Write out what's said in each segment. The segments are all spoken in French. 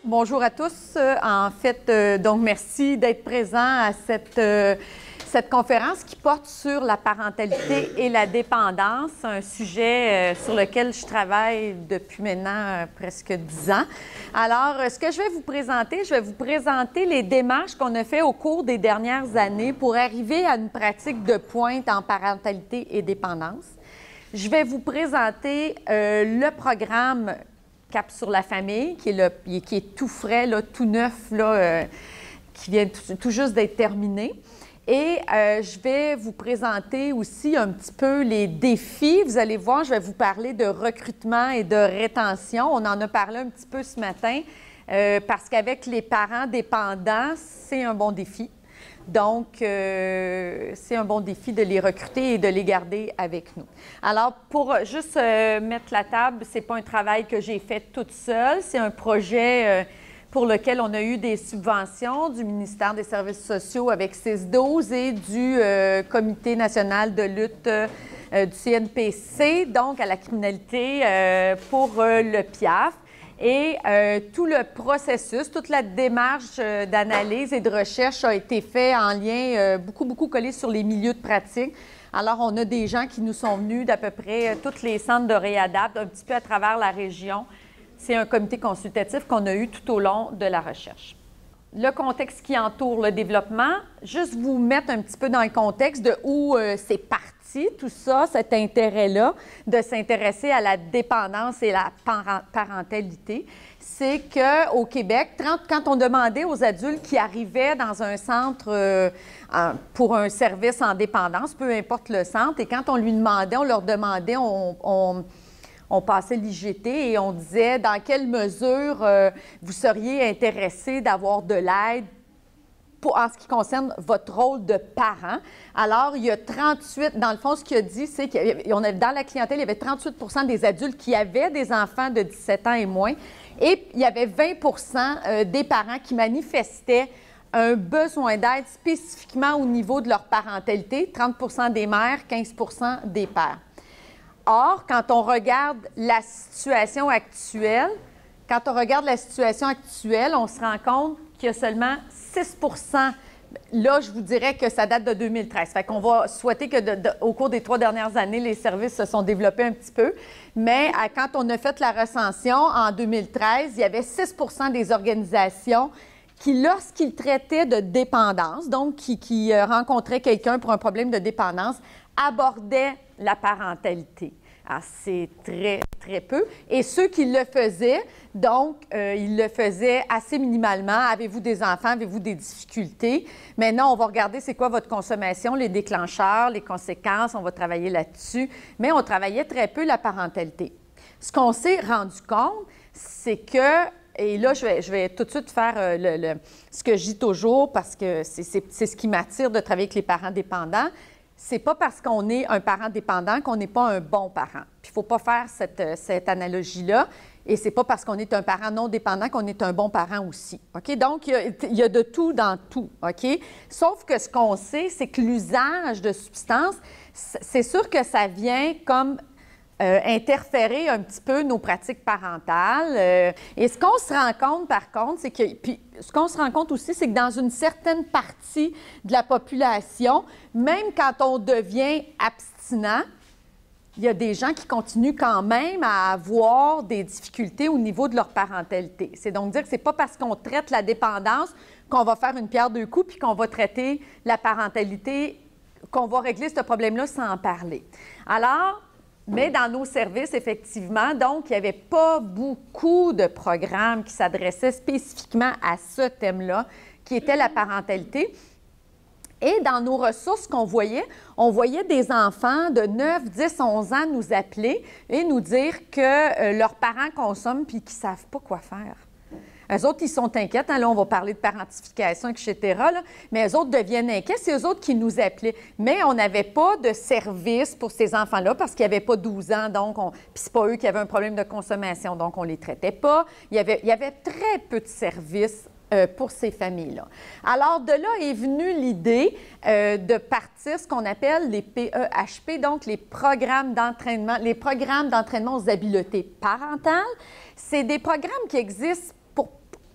Bonjour à tous. Donc merci d'être présents à cette conférence qui porte sur la parentalité et la dépendance, un sujet sur lequel je travaille depuis maintenant presque 10 ans. Alors, ce que je vais vous présenter les démarches qu'on a faites au cours des dernières années pour arriver à une pratique de pointe en parentalité et dépendance. Je vais vous présenter le programme Cap sur la famille, qui est tout frais, là, tout neuf, là, qui vient tout juste d'être terminé. Et je vais vous présenter aussi un petit peu les défis. Vous allez voir, je vais vous parler de recrutement et de rétention. On en a parlé un petit peu ce matin, parce qu'avec les parents dépendants, c'est un bon défi. Donc, c'est un bon défi de les recruter et de les garder avec nous. Alors, pour juste mettre la table, ce n'est pas un travail que j'ai fait toute seule, c'est un projet pour lequel on a eu des subventions du ministère des Services sociaux avec 612 et du Comité national de lutte du CNPC, donc à la criminalité pour le PIAF. Et tout le processus, toute la démarche d'analyse et de recherche a été fait en lien beaucoup collé sur les milieux de pratique. Alors, on a des gens qui nous sont venus d'à peu près tous les centres de réadapt, un petit peu à travers la région. C'est un comité consultatif qu'on a eu tout au long de la recherche. Le contexte qui entoure le développement, juste vous mettre un petit peu dans le contexte de où c'est parti, tout ça, cet intérêt-là, de s'intéresser à la dépendance et la parentalité, c'est qu'au Québec, quand on demandait aux adultes qui arrivaient dans un centre pour un service en dépendance, peu importe le centre, et quand on leur demandait, on passait l'IGT et on disait dans quelle mesure vous seriez intéressé d'avoir de l'aide en ce qui concerne votre rôle de parent. Alors, il y a 38, dans le fond, ce qu'il a dit, c'est dans la clientèle, il y avait 38 des adultes qui avaient des enfants de 17 ans et moins, et il y avait 20 des parents qui manifestaient un besoin d'aide spécifiquement au niveau de leur parentalité, 30 des mères, 15 des pères. Or, quand on regarde la situation actuelle, on se rend compte qu'il y a seulement 6 Là, je vous dirais que ça date de 2013. Fait qu'on va souhaiter qu'au cours des 3 dernières années, les services se sont développés un petit peu. Mais quand on a fait la recension en 2013, il y avait 6 des organisations qui, lorsqu'ils traitaient de dépendance, donc qui rencontraient quelqu'un pour un problème de dépendance, abordaient la parentalité. Alors, c'est très peu. Et ceux qui le faisaient, donc, ils le faisaient assez minimalement. Avez-vous des enfants? Avez-vous des difficultés? Maintenant, on va regarder c'est quoi votre consommation, les déclencheurs, les conséquences. On va travailler là-dessus. Mais on travaillait très peu la parentalité. Ce qu'on s'est rendu compte, c'est que, et là, je vais tout de suite faire ce que je dis toujours parce que c'est ce qui m'attire de travailler avec les parents dépendants. C'est pas parce qu'on est un parent dépendant qu'on n'est pas un bon parent. Puis il ne faut pas faire cette analogie-là. Et c'est pas parce qu'on est un parent non dépendant qu'on est un bon parent aussi. OK? Donc, il y a de tout dans tout. OK? Sauf que ce qu'on sait, c'est que l'usage de substances, c'est sûr que ça vient comme interférer un petit peu nos pratiques parentales. Et ce qu'on se rend compte, par contre, c'est que... Puis, ce qu'on se rend compte aussi, c'est que dans une certaine partie de la population, même quand on devient abstinent, il y a des gens qui continuent quand même à avoir des difficultés au niveau de leur parentalité. C'est donc dire que ce n'est pas parce qu'on traite la dépendance qu'on va faire une pierre deux coups puis qu'on va traiter la parentalité, qu'on va régler ce problème-là sans en parler. Alors, mais dans nos services, effectivement, donc, il n'y avait pas beaucoup de programmes qui s'adressaient spécifiquement à ce thème-là, qui était la parentalité. Et dans nos ressources qu'on voyait, on voyait des enfants de 9, 10, 11 ans nous appeler et nous dire que leurs parents consomment puis qu'ils ne savent pas quoi faire. Eux autres, ils sont inquiets. Hein, là, on va parler de parentification, etc. Là, mais eux autres deviennent inquiets. C'est eux autres qui nous appelaient. Mais on n'avait pas de service pour ces enfants-là parce qu'ils n'avaient pas 12 ans. Donc, puis c'est pas eux qui avaient un problème de consommation. Donc, on ne les traitait pas. Il y avait très peu de services pour ces familles-là. Alors, de là est venue l'idée de partir ce qu'on appelle les PEHP, donc les programmes d'entraînement aux habiletés parentales. C'est des programmes qui existent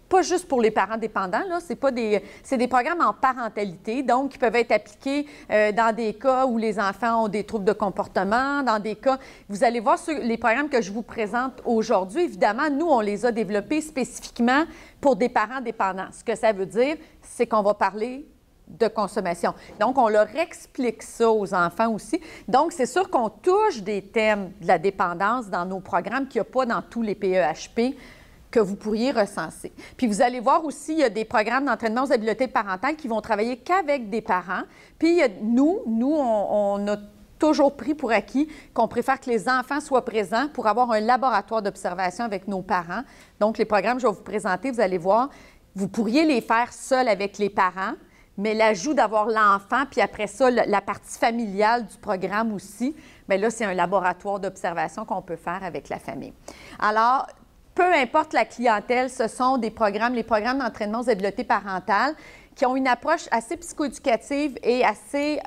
pas juste pour les parents dépendants, là, c'est des programmes en parentalité, donc qui peuvent être appliqués dans des cas où les enfants ont des troubles de comportement, dans des cas, vous allez voir les programmes que je vous présente aujourd'hui, évidemment, nous, on les a développés spécifiquement pour des parents dépendants. Ce que ça veut dire, c'est qu'on va parler de consommation. Donc, on leur explique ça aux enfants aussi. Donc, c'est sûr qu'on touche des thèmes de la dépendance dans nos programmes qu'il n'y a pas dans tous les PEHP que vous pourriez recenser. Puis, vous allez voir aussi, il y a des programmes d'entraînement aux habiletés parentales qui vont travailler qu'avec des parents. Puis, nous, on a toujours pris pour acquis qu'on préfère que les enfants soient présents pour avoir un laboratoire d'observation avec nos parents. Donc, les programmes que je vais vous présenter, vous allez voir, vous pourriez les faire seuls avec les parents, mais l'ajout d'avoir l'enfant, puis après ça, la partie familiale du programme aussi, bien là, c'est un laboratoire d'observation qu'on peut faire avec la famille. Alors, peu importe la clientèle, ce sont des programmes, les programmes d'entraînement aux habiletés parentales qui ont une approche assez psychoéducative et assez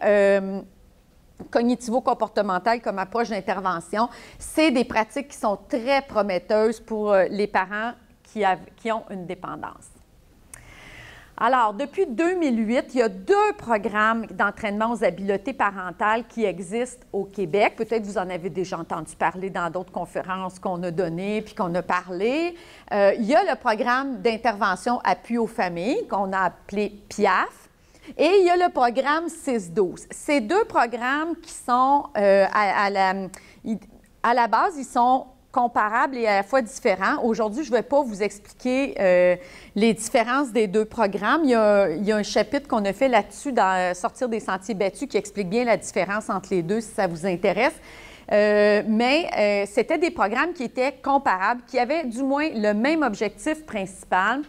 cognitivo-comportementale comme approche d'intervention. C'est des pratiques qui sont très prometteuses pour les parents qui ont une dépendance. Alors, depuis 2008, il y a 2 programmes d'entraînement aux habiletés parentales qui existent au Québec. Peut-être vous en avez déjà entendu parler dans d'autres conférences qu'on a données puis qu'on a parlé. Il y a le programme d'intervention appui aux familles qu'on a appelé PIAF. Et il y a le programme 6-12. Ces 2 programmes qui sont, à la base, ils sont comparables et à la fois différents. Aujourd'hui, je ne vais pas vous expliquer les différences des 2 programmes. Il y a un chapitre qu'on a fait là-dessus dans Sortir des sentiers battus qui explique bien la différence entre les deux, si ça vous intéresse. Mais c'était des programmes qui étaient comparables, qui avaient du moins le même objectif principal,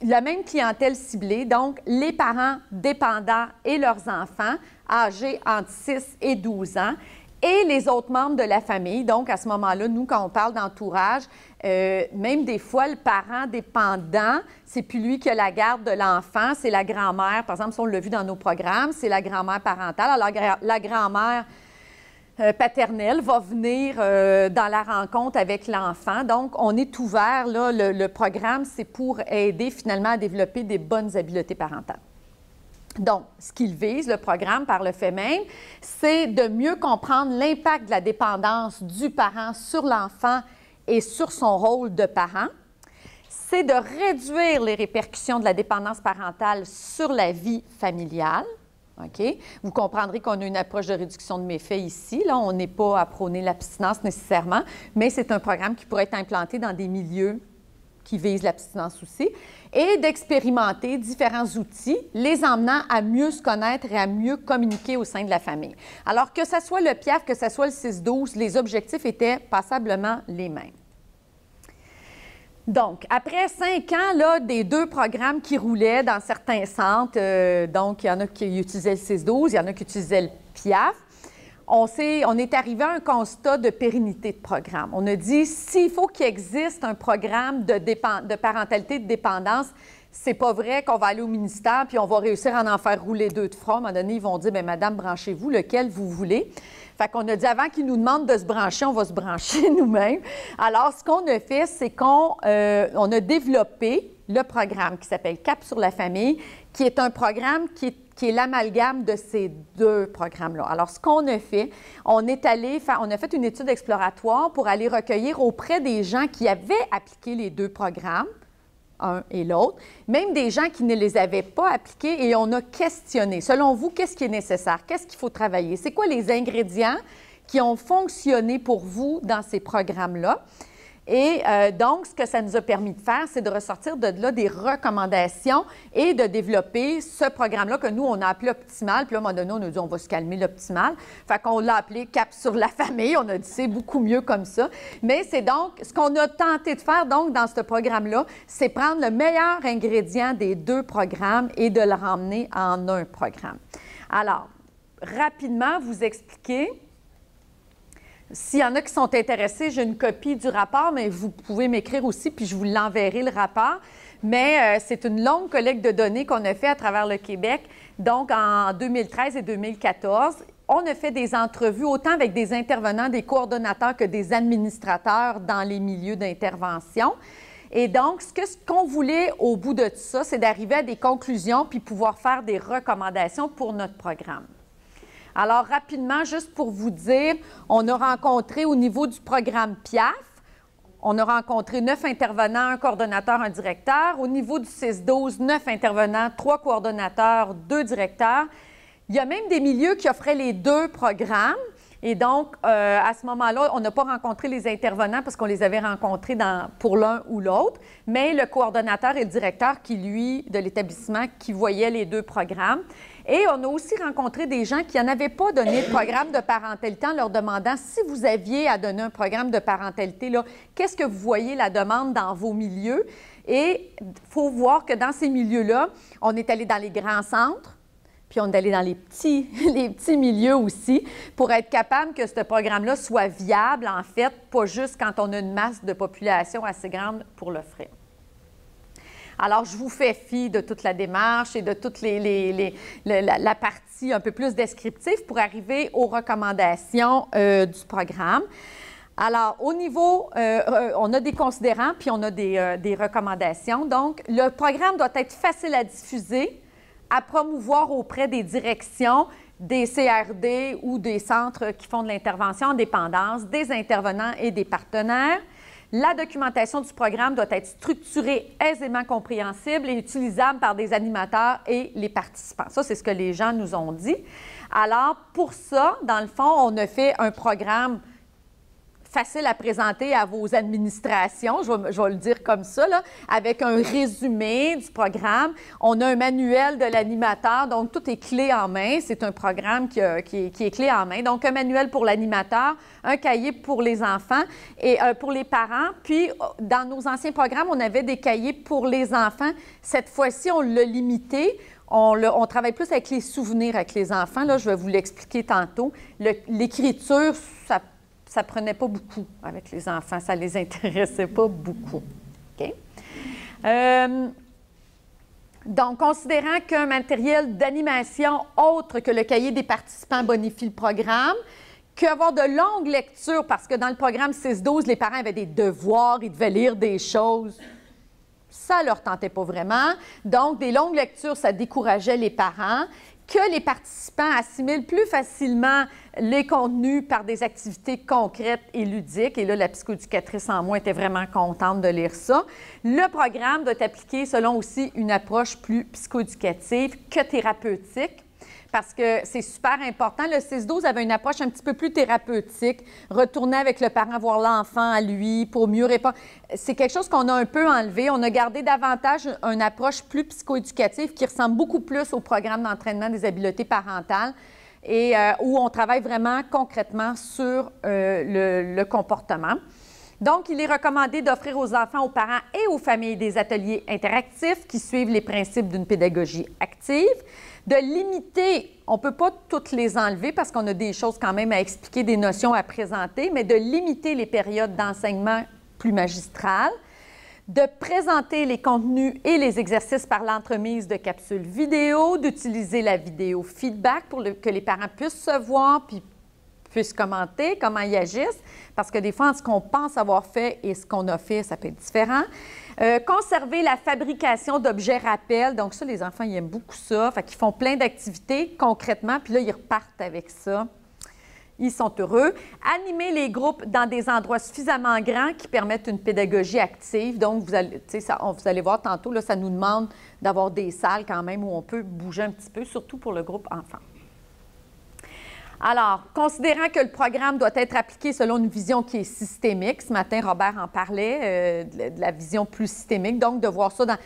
la même clientèle ciblée, donc les parents dépendants et leurs enfants âgés entre 6 et 12 ans, et les autres membres de la famille. Donc, à ce moment-là, nous, quand on parle d'entourage, même des fois, le parent dépendant, c'est plus lui qui a la garde de l'enfant, c'est la grand-mère. Par exemple, si on l'a vu dans nos programmes, c'est la grand-mère parentale. Alors, la grand-mère paternelle va venir dans la rencontre avec l'enfant. Donc, on est ouvert, là, le programme, c'est pour aider finalement à développer des bonnes habiletés parentales. Donc, ce qu'il vise, le programme, par le fait même, c'est de mieux comprendre l'impact de la dépendance du parent sur l'enfant et sur son rôle de parent. C'est de réduire les répercussions de la dépendance parentale sur la vie familiale. OK? Vous comprendrez qu'on a une approche de réduction de méfaits ici. Là, on n'est pas à prôner l'abstinence nécessairement, mais c'est un programme qui pourrait être implanté dans des milieux qui visent l'abstinence aussi, et d'expérimenter différents outils, les emmenant à mieux se connaître et à mieux communiquer au sein de la famille. Alors, que ce soit le PIAF, que ce soit le 6-12, les objectifs étaient passablement les mêmes. Donc, après 5 ans là, des 2 programmes qui roulaient dans certains centres, donc il y en a qui utilisaient le 6-12, il y en a qui utilisaient le PIAF, on est arrivé à un constat de pérennité de programme. On a dit, s'il faut qu'il existe un programme de parentalité de dépendance, c'est pas vrai qu'on va aller au ministère puis on va réussir à en faire rouler 2 de front. À un moment donné, ils vont dire, bien, madame, branchez-vous, lequel vous voulez. Fait qu'on a dit, avant qu'ils nous demandent de se brancher, on va se brancher nous-mêmes. Alors, ce qu'on a fait, c'est qu'on a développé le programme qui s'appelle Cap sur la famille, qui est un programme qui est l'amalgame de ces 2 programmes-là. Alors, ce qu'on a fait, on a fait une étude exploratoire pour aller recueillir auprès des gens qui avaient appliqué les 2 programmes, un et l'autre, même des gens qui ne les avaient pas appliqués, et on a questionné. Selon vous, qu'est-ce qui est nécessaire? Qu'est-ce qu'il faut travailler? C'est quoi les ingrédients qui ont fonctionné pour vous dans ces programmes-là? Et donc, ce que ça nous a permis de faire, c'est de ressortir de là des recommandations et de développer ce programme-là que nous, on a appelé Optimal. Puis là, à un moment donné, on a dit, on va se calmer l'Optimal. Fait qu'on l'a appelé Cap sur la famille. On a dit, c'est beaucoup mieux comme ça. Mais c'est donc, ce qu'on a tenté de faire, donc, dans ce programme-là, c'est prendre le meilleur ingrédient des 2 programmes et de le ramener en un programme. Alors, rapidement, vous expliquer. S'il y en a qui sont intéressés, j'ai une copie du rapport, mais vous pouvez m'écrire aussi, puis je vous l'enverrai, le rapport. Mais c'est une longue collecte de données qu'on a fait à travers le Québec, donc en 2013 et 2014. On a fait des entrevues autant avec des intervenants, des coordonnateurs que des administrateurs dans les milieux d'intervention. Et donc, ce qu'on voulait au bout de tout ça, c'est d'arriver à des conclusions puis pouvoir faire des recommandations pour notre programme. Alors, rapidement, juste pour vous dire, on a rencontré au niveau du programme PIAF, on a rencontré 9 intervenants, un coordonnateur, un directeur. Au niveau du 6-12, 9 intervenants, 3 coordonnateurs, 2 directeurs. Il y a même des milieux qui offraient les 2 programmes. Et donc, à ce moment-là, on n'a pas rencontré les intervenants parce qu'on les avait rencontrés pour l'un ou l'autre, mais le coordonnateur et le directeur de l'établissement qui voyaient les 2 programmes. Et on a aussi rencontré des gens qui n'en avaient pas donné de programme de parentalité en leur demandant si vous aviez à donner un programme de parentalité, qu'est-ce que vous voyez la demande dans vos milieux? Et il faut voir que dans ces milieux-là, on est allé dans les grands centres, puis on est allé dans les petits milieux aussi pour être capable que ce programme-là soit viable, en fait, pas juste quand on a une masse de population assez grande pour l'offrir. Alors, je vous fais fi de toute la démarche et de toute la partie un peu plus descriptive pour arriver aux recommandations du programme. Alors, au niveau, on a des considérants puis on a des recommandations. Donc, le programme doit être facile à diffuser, à promouvoir auprès des directions, des CRD ou des centres qui font de l'intervention en dépendance, des intervenants et des partenaires. La documentation du programme doit être structurée, aisément compréhensible et utilisable par des animateurs et les participants. Ça, c'est ce que les gens nous ont dit. Alors, pour ça, dans le fond, on a fait un programme facile à présenter à vos administrations, je vais le dire comme ça, là, avec un résumé du programme. On a un manuel de l'animateur, donc tout est clé en main. C'est un programme qui est clé en main. Donc, un manuel pour l'animateur, un cahier pour les enfants et pour les parents. Puis, dans nos anciens programmes, on avait des cahiers pour les enfants. Cette fois-ci, on l'a limité. On travaille plus avec les souvenirs avec les enfants. Là, je vais vous l'expliquer tantôt. L'écriture, ça prenait pas beaucoup avec les enfants. Ça les intéressait pas beaucoup. OK? Donc, considérant qu'un matériel d'animation autre que le cahier des participants bonifie le programme, qu'avoir de longues lectures, parce que dans le programme 6-12, les parents avaient des devoirs, ils devaient lire des choses. Ça ne leur tentait pas vraiment. Donc, des longues lectures, ça décourageait les parents. Que les participants assimilent plus facilement les contenus par des activités concrètes et ludiques. Et là, la psychoéducatrice en moi était vraiment contente de lire ça. Le programme doit être appliqué selon aussi une approche plus psychoéducative que thérapeutique, parce que c'est super important. Le 6-12 avait une approche un petit peu plus thérapeutique, retourner avec le parent voir l'enfant à lui pour mieux répondre. C'est quelque chose qu'on a un peu enlevé. On a gardé davantage une approche plus psychoéducative qui ressemble beaucoup plus au programme d'entraînement des habiletés parentales et où on travaille vraiment concrètement sur le comportement. Donc, il est recommandé d'offrir aux enfants, aux parents et aux familles des ateliers interactifs qui suivent les principes d'une pédagogie active, de limiter, on ne peut pas toutes les enlever parce qu'on a des choses quand même à expliquer, des notions à présenter, mais de limiter les périodes d'enseignement plus magistrales, de présenter les contenus et les exercices par l'entremise de capsules vidéo, d'utiliser la vidéo feedback pour que les parents puissent se voir puis puissent commenter comment ils agissent, parce que des fois, ce qu'on pense avoir fait et ce qu'on a fait, ça peut être différent. Conserver la fabrication d'objets rappels. Donc ça, les enfants, ils aiment beaucoup ça. Fait qu'ils font plein d'activités concrètement, puis là, ils repartent avec ça. Ils sont heureux. Animer les groupes dans des endroits suffisamment grands qui permettent une pédagogie active. Donc, vous allez voir tantôt, là, ça nous demande d'avoir des salles quand même où on peut bouger un petit peu, surtout pour le groupe enfant. Alors, considérant que le programme doit être appliqué selon une vision qui est systémique, ce matin, Robert en parlait, de la vision plus systémique, donc de voir ça dans,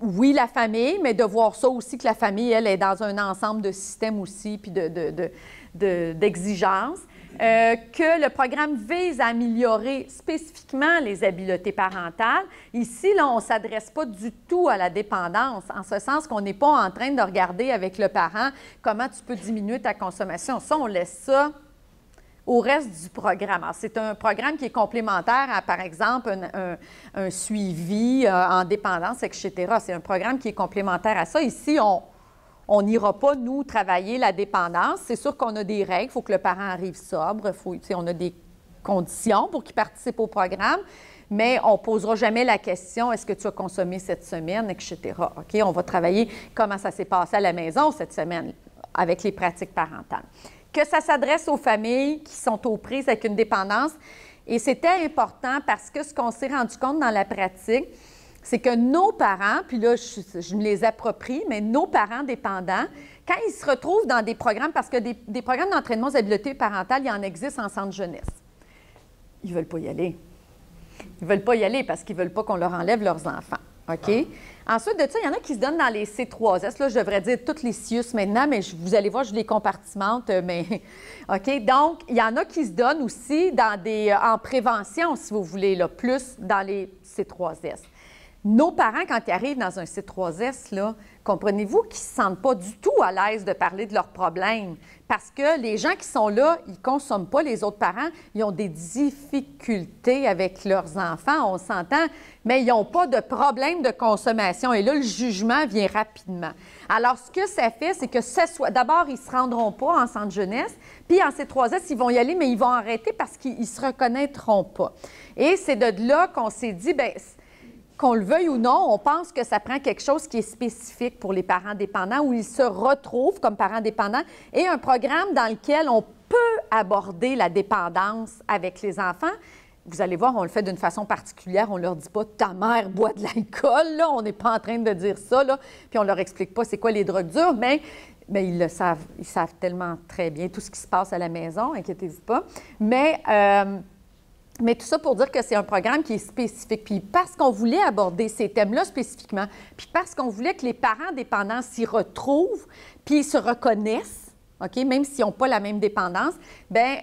oui, la famille, mais de voir ça aussi que la famille, elle, est dans un ensemble de systèmes aussi, puis d'exigences. Que le programme vise à améliorer spécifiquement les habiletés parentales. Ici, là, on ne s'adresse pas du tout à la dépendance, en ce sens qu'on n'est pas en train de regarder avec le parent comment tu peux diminuer ta consommation. Ça, on laisse ça au reste du programme. C'est un programme qui est complémentaire à, par exemple, un suivi en dépendance, etc. C'est un programme qui est complémentaire à ça. Ici, on n'ira pas, nous, travailler la dépendance. C'est sûr qu'on a des règles. Il faut que le parent arrive sobre. On a des conditions pour qu'il participe au programme. mais on ne posera jamais la question « Est-ce que tu as consommé cette semaine? » etc. OK? On va travailler comment ça s'est passé à la maison cette semaine avec les pratiques parentales. Que ça s'adresse aux familles qui sont aux prises avec une dépendance. Et c'était important parce que ce qu'on s'est rendu compte dans la pratique, c'est que nos parents, puis là, je me les approprie, mais nos parents dépendants, quand ils se retrouvent dans des programmes, parce que des programmes d'entraînement aux habiletés parentales, il y en existe en centre jeunesse. Ils ne veulent pas y aller. Ils ne veulent pas y aller parce qu'ils ne veulent pas qu'on leur enlève leurs enfants. OK? Ensuite de ça, il y en a qui se donnent dans les C3S. Là, je devrais dire toutes les CIUS maintenant, mais vous allez voir, je les compartimente. Mais OK? Donc, il y en a qui se donnent aussi en prévention, si vous voulez, là, plus dans les C3S. Nos parents, quand ils arrivent dans un C3S, là, comprenez-vous qu'ils ne se sentent pas du tout à l'aise de parler de leurs problèmes parce que les gens qui sont là, ils ne consomment pas, les autres parents, ils ont des difficultés avec leurs enfants, on s'entend, mais ils n'ont pas de problème de consommation. Et là, le jugement vient rapidement. Alors, ce que ça fait, c'est que d'abord, ils ne se rendront pas en centre jeunesse, puis en C3S, ils vont y aller, mais ils vont arrêter parce qu'ils ne se reconnaîtront pas. Et c'est de là qu'on s'est dit, bien, qu'on le veuille ou non, on pense que ça prend quelque chose qui est spécifique pour les parents dépendants, où ils se retrouvent comme parents dépendants, et un programme dans lequel on peut aborder la dépendance avec les enfants. Vous allez voir, on le fait d'une façon particulière. On ne leur dit pas « ta mère boit de l'alcool », là, on n'est pas en train de dire ça, là, puis on ne leur explique pas c'est quoi les drogues dures, mais ils le savent. Ils savent tellement très bien tout ce qui se passe à la maison, inquiétez-vous pas. Mais tout ça pour dire que c'est un programme qui est spécifique. Puis parce qu'on voulait aborder ces thèmes-là spécifiquement, puis parce qu'on voulait que les parents dépendants s'y retrouvent, puis se reconnaissent, OK, même s'ils n'ont pas la même dépendance, bien,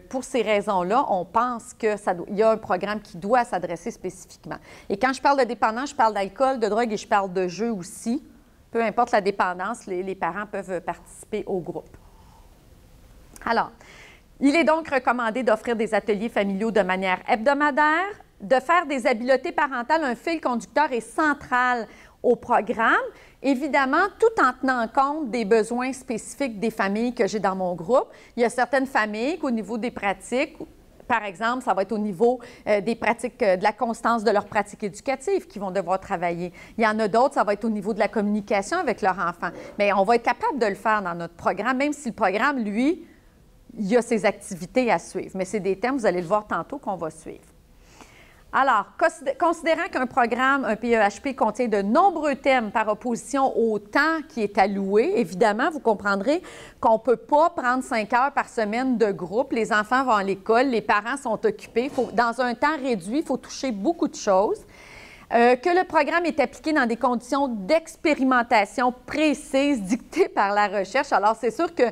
pour ces raisons-là, on pense qu'il y a un programme qui doit s'adresser spécifiquement. Et quand je parle de dépendance, je parle d'alcool, de drogue et je parle de jeu aussi. Peu importe la dépendance, les parents peuvent participer au groupe. Alors, il est donc recommandé d'offrir des ateliers familiaux de manière hebdomadaire, de faire des habiletés parentales un fil conducteur et central au programme, évidemment, tout en tenant compte des besoins spécifiques des familles que j'ai dans mon groupe. Il y a certaines familles qu'au niveau des pratiques, par exemple, ça va être au niveau des pratiques, de la constance de leurs pratiques éducatives qu'ils vont devoir travailler. Il y en a d'autres, ça va être au niveau de la communication avec leur enfant. Mais on va être capable de le faire dans notre programme, même si le programme, lui, il y a ses activités à suivre. Mais c'est des thèmes, vous allez le voir tantôt, qu'on va suivre. Alors, considérant qu'un programme, un PEHP, contient de nombreux thèmes par opposition au temps qui est alloué, évidemment, vous comprendrez qu'on ne peut pas prendre 5 heures par semaine de groupe. Les enfants vont à l'école, les parents sont occupés. Dans un temps réduit, il faut toucher beaucoup de choses. Que le programme est appliqué dans des conditions d'expérimentation précises dictées par la recherche. Alors, c'est sûr que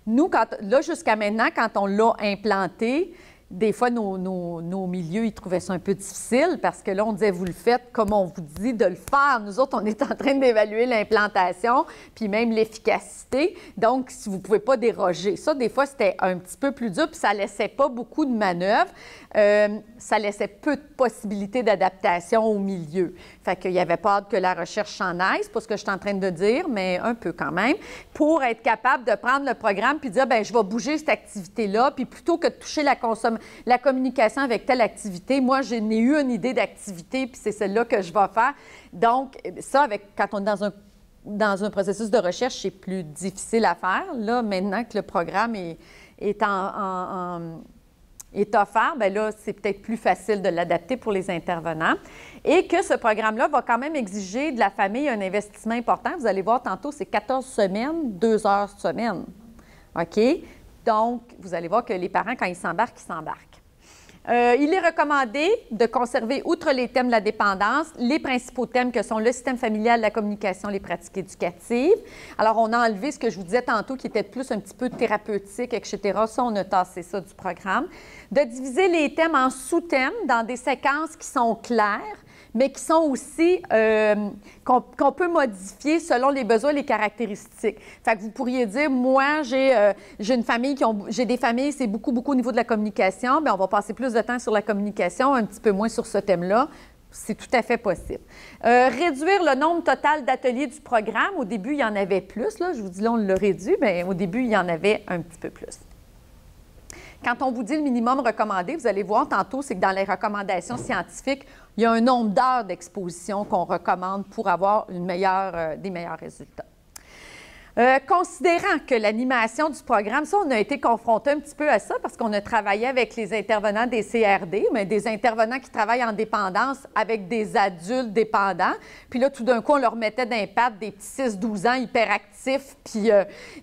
nous, là, jusqu'à maintenant, quand on l'a implanté, des fois, nos milieux, ils trouvaient ça un peu difficile parce que là, on disait, vous le faites comme on vous dit de le faire. Nous autres, on est en train d'évaluer l'implantation puis même l'efficacité. Donc, si vous ne pouvez pas déroger. Ça, des fois, c'était un petit peu plus dur puis ça ne laissait pas beaucoup de manœuvres. Ça laissait peu de possibilités d'adaptation au milieu. Fait qu'il n'y avait pas hâte que la recherche s'en aille, c'est pas ce que je suis en train de dire, mais un peu quand même, pour être capable de prendre le programme puis dire, bien, je vais bouger cette activité-là, puis plutôt que de toucher la communication avec telle activité, moi, j'ai eu une idée d'activité, puis c'est celle-là que je vais faire. Donc, ça, quand on est dans un processus de recherche, c'est plus difficile à faire. Là, maintenant que le programme est offert, bien là, c'est peut-être plus facile de l'adapter pour les intervenants. Et que ce programme-là va quand même exiger de la famille un investissement important. Vous allez voir tantôt, c'est 14 semaines, 2 heures semaine. OK? Donc, vous allez voir que les parents, quand ils s'embarquent, ils s'embarquent. Il est recommandé de conserver, outre les thèmes de la dépendance, les principaux thèmes que sont le système familial, la communication, les pratiques éducatives. Alors, on a enlevé ce que je vous disais tantôt, qui était plus un petit peu thérapeutique, etc. Ça, on a tassé ça du programme. De diviser les thèmes en sous-thèmes dans des séquences qui sont claires, mais qui sont aussi, qu'on peut modifier selon les besoins et les caractéristiques. Fait que vous pourriez dire, moi, j'ai une famille j'ai des familles, c'est beaucoup au niveau de la communication, bien, on va passer plus de temps sur la communication, un petit peu moins sur ce thème-là. C'est tout à fait possible. Réduire le nombre total d'ateliers du programme. Au début, il y en avait plus, là. Je vous dis, là, on l'a réduit, mais au début, il y en avait un petit peu plus. Quand on vous dit le minimum recommandé, vous allez voir tantôt, c'est que dans les recommandations scientifiques, il y a un nombre d'heures d'exposition qu'on recommande pour avoir des meilleurs résultats. Considérant que l'animation du programme, ça, on a été confronté un petit peu à ça parce qu'on a travaillé avec les intervenants des CRD, mais des intervenants qui travaillent en dépendance avec des adultes dépendants. Puis là, tout d'un coup, on leur mettait d'un pattes des petits 6-12 ans hyperactifs, puis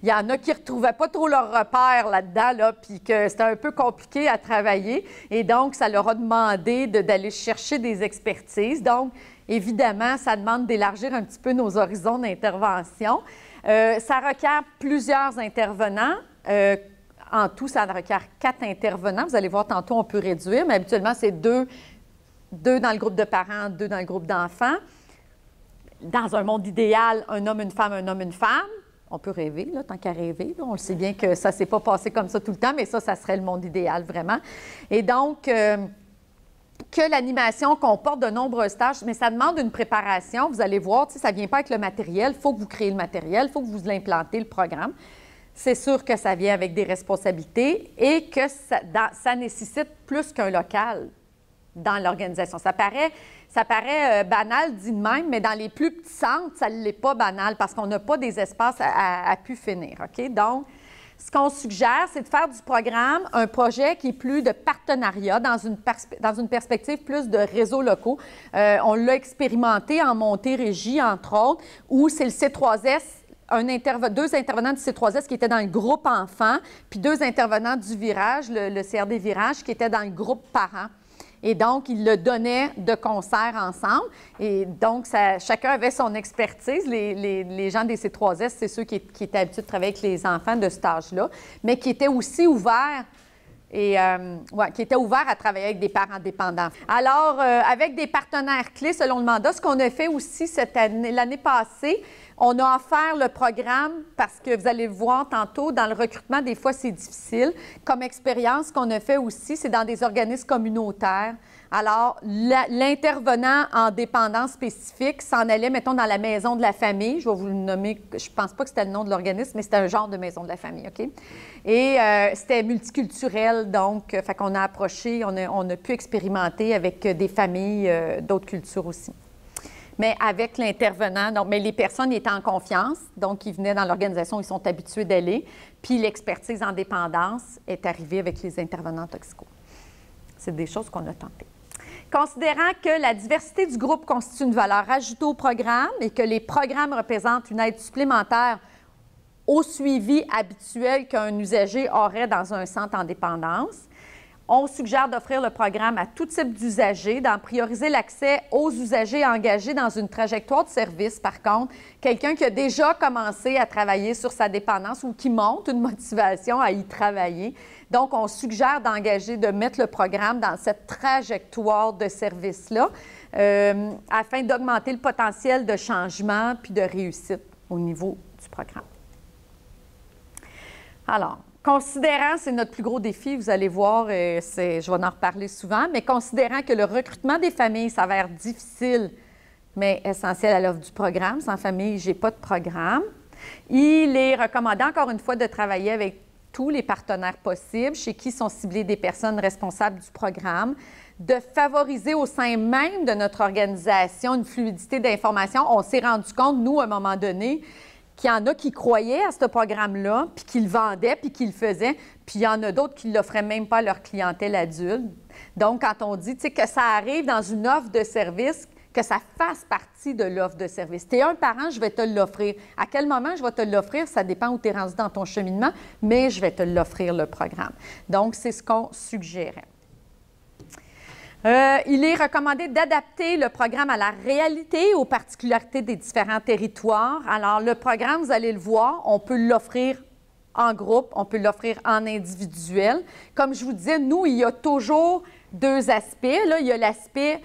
il y en a qui ne retrouvaient pas trop leur repère là-dedans, là, puis que c'était un peu compliqué à travailler. Et donc, ça leur a demandé d'aller chercher des expertises. Donc, évidemment, ça demande d'élargir un petit peu nos horizons d'intervention. Ça requiert plusieurs intervenants. En tout, ça requiert 4 intervenants. Vous allez voir, tantôt, on peut réduire, mais habituellement, c'est 2 dans le groupe de parents, 2 dans le groupe d'enfants. Dans un monde idéal, un homme, une femme, un homme, une femme. On peut rêver, là, tant qu'à rêver. Là. On le sait bien que ça ne s'est pas passé comme ça tout le temps, mais ça serait le monde idéal, vraiment. Et donc, que l'animation comporte de nombreuses tâches, mais ça demande une préparation. Vous allez voir, ça ne vient pas avec le matériel. Il faut que vous créez le matériel, il faut que vous l'implantez, le programme. C'est sûr que ça vient avec des responsabilités et que ça nécessite plus qu'un local dans l'organisation. Ça paraît banal dit de même, mais dans les plus petits centres, ça ne l'est pas banal parce qu'on n'a pas des espaces à pu finir. OK? Donc, ce qu'on suggère, c'est de faire du programme un projet qui est plus de partenariat dans une perspective plus de réseaux locaux. On l'a expérimenté en Montérégie, entre autres, où c'est le C3S, 2 intervenants du C3S qui étaient dans le groupe enfants, puis 2 intervenants du Virage, le CRD Virage, qui étaient dans le groupe parents. Et donc, ils le donnaient de concert ensemble. Et donc, chacun avait son expertise. Les gens des C3S, c'est ceux qui étaient habitués de travailler avec les enfants de cet âge-là, mais qui étaient aussi ouverts à travailler avec des parents dépendants. Alors, avec des partenaires clés selon le mandat, ce qu'on a fait aussi l'année passée, on a offert le programme parce que vous allez le voir tantôt, dans le recrutement, des fois, c'est difficile. Comme expérience, ce qu'on a fait aussi, c'est dans des organismes communautaires. Alors, l'intervenant en dépendance spécifique s'en allait, mettons, dans la maison de la famille. Je vais vous le nommer, je ne pense pas que c'était le nom de l'organisme, mais c'était un genre de maison de la famille, OK? Et c'était multiculturel, donc, fait qu'on a approché, on a pu expérimenter avec des familles d'autres cultures aussi. Mais avec l'intervenant, mais les personnes étaient en confiance, donc ils venaient dans l'organisation, ils sont habitués d'aller, puis l'expertise en dépendance est arrivée avec les intervenants toxicaux. C'est des choses qu'on a tentées. Considérant que la diversité du groupe constitue une valeur ajoutée au programme et que les programmes représentent une aide supplémentaire au suivi habituel qu'un usager aurait dans un centre en dépendance, on suggère d'offrir le programme à tout type d'usagers, d'en prioriser l'accès aux usagers engagés dans une trajectoire de service. Par contre, quelqu'un qui a déjà commencé à travailler sur sa dépendance ou qui monte une motivation à y travailler. Donc, on suggère de mettre le programme dans cette trajectoire de service-là afin d'augmenter le potentiel de changement puis de réussite au niveau du programme. Alors, considérant, c'est notre plus gros défi, vous allez voir, je vais en reparler souvent, mais considérant que le recrutement des familles s'avère difficile, mais essentiel à l'offre du programme, sans famille, je n'ai pas de programme, il est recommandé encore une fois de travailler avec tous les partenaires possibles, chez qui sont ciblées des personnes responsables du programme, de favoriser au sein même de notre organisation une fluidité d'information. On s'est rendu compte, nous, à un moment donné, qu'il y en a qui croyaient à ce programme-là, puis qui le vendaient, puis qui le faisaient, puis il y en a d'autres qui ne l'offraient même pas à leur clientèle adulte. Donc, quand on dit que ça arrive dans une offre de service, que ça fasse partie de l'offre de service. Tu es un parent, je vais te l'offrir. À quel moment je vais te l'offrir? Ça dépend où tu es rendu dans ton cheminement, mais je vais te l'offrir, le programme. Donc, c'est ce qu'on suggérait. Il est recommandé d'adapter le programme à la réalité, aux particularités des différents territoires. Alors, le programme, vous allez le voir, on peut l'offrir en groupe, on peut l'offrir en individuel. Comme je vous disais, nous, il y a toujours 2 aspects. Là, il y a l'aspect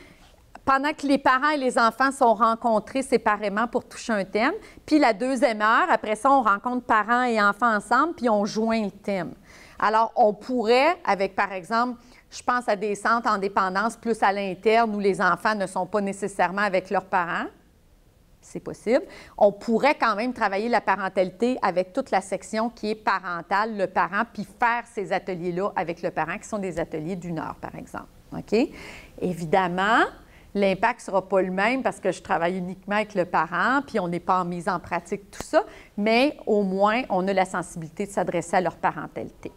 pendant que les parents et les enfants sont rencontrés séparément pour toucher un thème. Puis la 2e heure, après ça, on rencontre parents et enfants ensemble, puis on joint le thème. Alors, on pourrait, avec, par exemple, je pense à des centres en dépendance plus à l'interne où les enfants ne sont pas nécessairement avec leurs parents. c'est possible. On pourrait quand même travailler la parentalité avec toute la section qui est parentale, le parent, puis faire ces ateliers-là avec le parent, qui sont des ateliers d'1 heure, par exemple. OK? Évidemment, l'impact ne sera pas le même parce que je travaille uniquement avec le parent, puis on n'est pas en mise en pratique tout ça, mais au moins, on a la sensibilité de s'adresser à leur parentalité.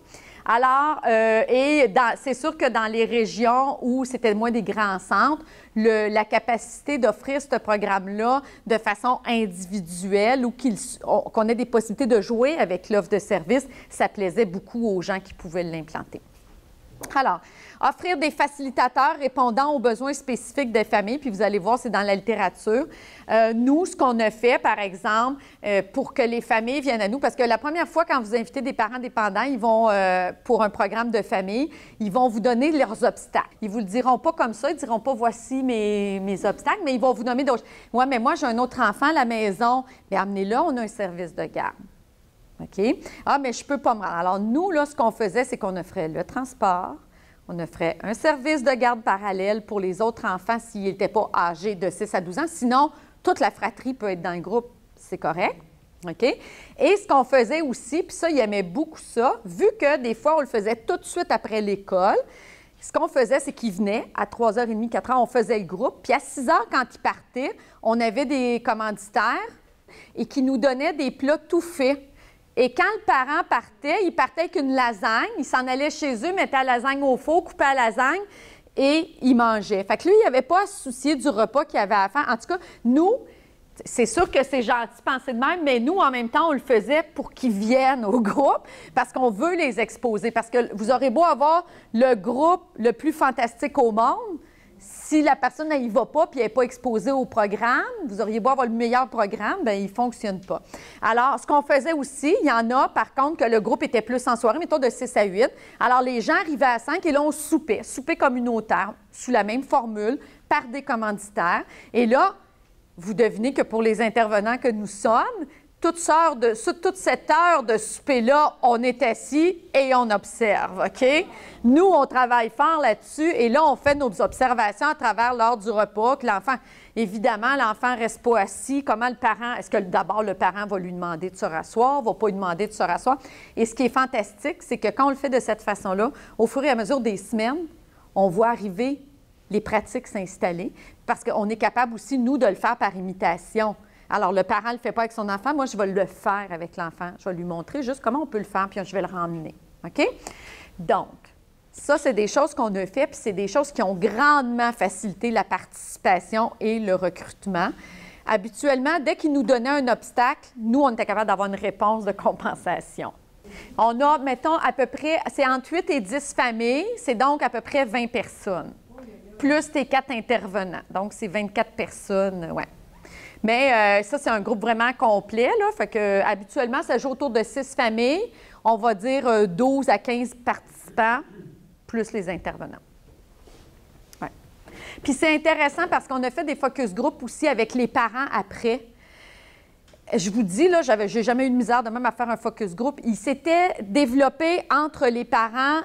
Alors, c'est sûr que dans les régions où c'était moins des grands centres, la capacité d'offrir ce programme-là de façon individuelle ou qu'on ait des possibilités de jouer avec l'offre de service, ça plaisait beaucoup aux gens qui pouvaient l'implanter. Alors, offrir des facilitateurs répondant aux besoins spécifiques des familles, puis vous allez voir, c'est dans la littérature. Nous, ce qu'on a fait, par exemple, pour que les familles viennent à nous, parce que la première fois, quand vous invitez des parents dépendants, ils vont, pour un programme de famille, ils vont vous donner leurs obstacles. Ils ne vous le diront pas comme ça, ils ne diront pas « voici mes obstacles », mais ils vont vous nommer d'autres. « Ouais, mais moi, j'ai un autre enfant à la maison. » Bien, amenez-le, on a un service de garde. OK? Ah, mais je ne peux pas me rendre. Alors, nous, là, ce qu'on faisait, c'est qu'on offrait le transport, on offrait un service de garde parallèle pour les autres enfants s'ils n'étaient pas âgés de 6 à 12 ans. Sinon, toute la fratrie peut être dans le groupe, c'est correct. OK? Et ce qu'on faisait aussi, puis ça, ils aimaient beaucoup ça, vu que des fois, on le faisait tout de suite après l'école, ce qu'on faisait, c'est qu'ils venaient à 3h30, 4h, on faisait le groupe, puis à 6h, quand ils partaient, on avait des commanditaires et qui nous donnaient des plats tout faits. Et quand le parent partait, il partait avec une lasagne, il s'en allait chez eux, mettait la lasagne au four, coupait la lasagne et il mangeait. Fait que lui, il n'avait pas à se soucier du repas qu'il avait à faire. En tout cas, nous, c'est sûr que c'est gentil de penser de même, mais nous, en même temps, on le faisait pour qu'ils viennent au groupe parce qu'on veut les exposer. Parce que vous aurez beau avoir le groupe le plus fantastique au monde, si la personne n'y va pas puis elle n'est pas exposée au programme, vous auriez beau avoir le meilleur programme, bien, il ne fonctionne pas. Alors, ce qu'on faisait aussi, il y en a, par contre, que le groupe était plus en soirée, mettons de 6 à 8. Alors, les gens arrivaient à 5 et là, on soupait communautaire, sous la même formule, par des commanditaires. Et là, vous devinez que pour les intervenants que nous sommes, toute cette heure de souper-là, on est assis et on observe, OK? Nous, on travaille fort là-dessus et là, on fait nos observations à travers l'heure du repas, que l'enfant, évidemment, l'enfant ne reste pas assis. Comment le parent, est-ce que d'abord le parent va lui demander de se rasseoir, va pas lui demander de se rasseoir? Et ce qui est fantastique, c'est que quand on le fait de cette façon-là, au fur et à mesure des semaines, on voit arriver les pratiques s'installer parce qu'on est capable aussi, nous, de le faire par imitation. Alors, le parent ne le fait pas avec son enfant. Moi, je vais le faire avec l'enfant. Je vais lui montrer juste comment on peut le faire, puis je vais le ramener. OK? Donc, ça, c'est des choses qu'on a fait, puis c'est des choses qui ont grandement facilité la participation et le recrutement. Habituellement, dès qu'ils nous donnaient un obstacle, nous, on était capable d'avoir une réponse de compensation. On a, mettons, à peu près, c'est entre 8 et 10 familles, c'est donc à peu près 20 personnes, plus tes 4 intervenants. Donc, c'est 24 personnes, ouais. Mais ça, c'est un groupe vraiment complet, là. Fait que, habituellement, ça joue autour de 6 familles. On va dire 12 à 15 participants, plus les intervenants. Ouais. Puis c'est intéressant parce qu'on a fait des focus group aussi avec les parents après. Je vous dis, là, j'ai jamais eu de misère de même à faire un focus group. Il s'était développé entre les parents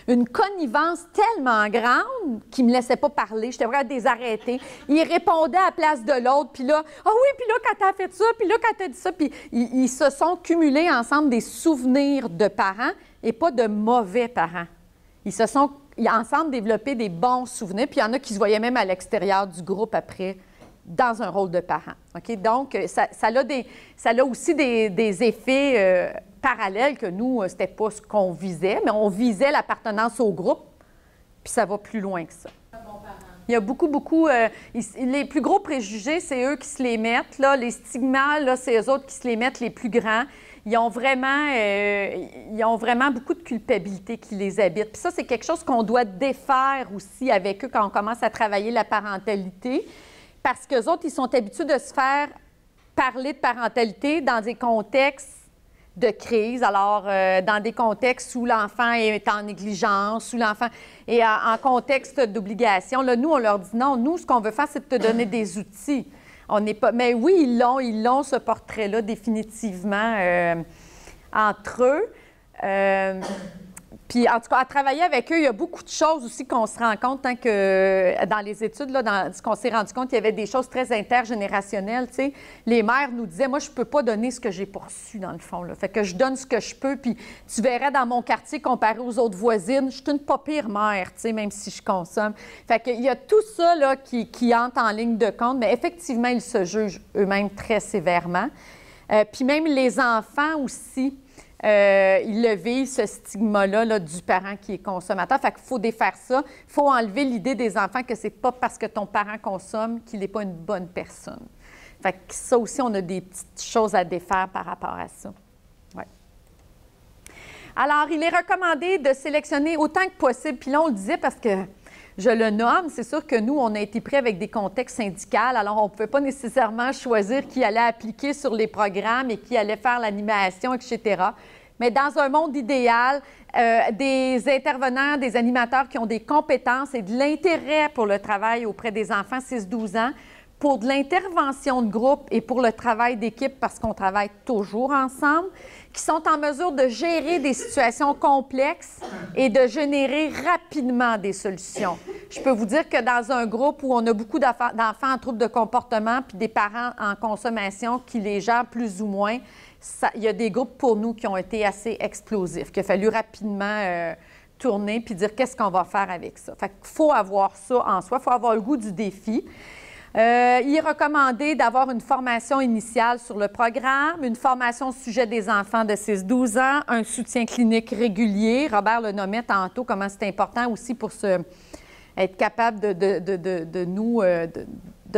une connivence tellement grande qu'ils ne me laissaient pas parler. J'étais vraiment à les arrêter. Ils répondaient à la place de l'autre. Puis là, « Ah oui, puis là, quand tu as fait ça, puis là, quand tu as dit ça. » Puis ils se sont cumulés ensemble des souvenirs de parents et pas de mauvais parents. Ils se sont ensemble développé des bons souvenirs. Puis il y en a qui se voyaient même à l'extérieur du groupe après, dans un rôle de parent. OK? Donc, ça a aussi des effets parallèles que nous, c'était pas ce qu'on visait, mais on visait l'appartenance au groupe, puis ça va plus loin que ça. Il y a beaucoup, les plus gros préjugés, c'est eux qui se les mettent. Là. Les stigmas, là, c'est eux autres qui se les mettent les plus grands. Ils ont vraiment beaucoup de culpabilité qui les habite. Puis ça, c'est quelque chose qu'on doit défaire aussi avec eux quand on commence à travailler la parentalité. Parce qu'eux autres, ils sont habitués de se faire parler de parentalité dans des contextes de crise. Alors, dans des contextes où l'enfant est en négligence, où l'enfant est en contexte d'obligation. Là, nous, on leur dit non. Nous, ce qu'on veut faire, c'est de te donner des outils. On n'est pas... Mais oui, ils l'ont, ce portrait-là, définitivement, entre eux. Puis, en tout cas, à travailler avec eux, il y a beaucoup de choses aussi qu'on se rend compte, hein, que dans les études, là, dans ce qu'on s'est rendu compte, il y avait des choses très intergénérationnelles. Tu sais. Les mères nous disaient, moi, je ne peux pas donner ce que j'ai pas reçu, dans le fond. Là. Fait que je donne ce que je peux. Puis, tu verrais dans mon quartier, comparé aux autres voisines, je suis une pas pire mère, tu sais, même si je consomme. Fait qu'il y a tout ça là, qui entre en ligne de compte. Mais effectivement, ils se jugent eux-mêmes très sévèrement. Puis même les enfants aussi. Ils le vivent, ce stigma-là là, du parent qui est consommateur. Fait qu'il faut défaire ça. Il faut enlever l'idée des enfants que c'est pas parce que ton parent consomme qu'il n'est pas une bonne personne. Fait que ça aussi, on a des petites choses à défaire par rapport à ça. Ouais. Alors, il est recommandé de sélectionner autant que possible. Puis là, on le disait parce que je le nomme, c'est sûr que nous, on a été pris avec des contextes syndicaux, alors on ne pouvait pas nécessairement choisir qui allait appliquer sur les programmes et qui allait faire l'animation, etc. Mais dans un monde idéal, des intervenants, des animateurs qui ont des compétences et de l'intérêt pour le travail auprès des enfants 6-12 ans, pour de l'intervention de groupe et pour le travail d'équipe, parce qu'on travaille toujours ensemble, qui sont en mesure de gérer des situations complexes et de générer rapidement des solutions. Je peux vous dire que dans un groupe où on a beaucoup d'enfants en troubles de comportement puis des parents en consommation qui les gèrent plus ou moins, il y a des groupes pour nous qui ont été assez explosifs, qu'il a fallu rapidement tourner puis dire qu'est-ce qu'on va faire avec ça. Fait qu'il faut avoir ça en soi, il faut avoir le goût du défi. Il est recommandé d'avoir une formation initiale sur le programme, une formation au sujet des enfants de 6-12 ans, un soutien clinique régulier. Robert le nommait tantôt, comment c'est important aussi pour être capable de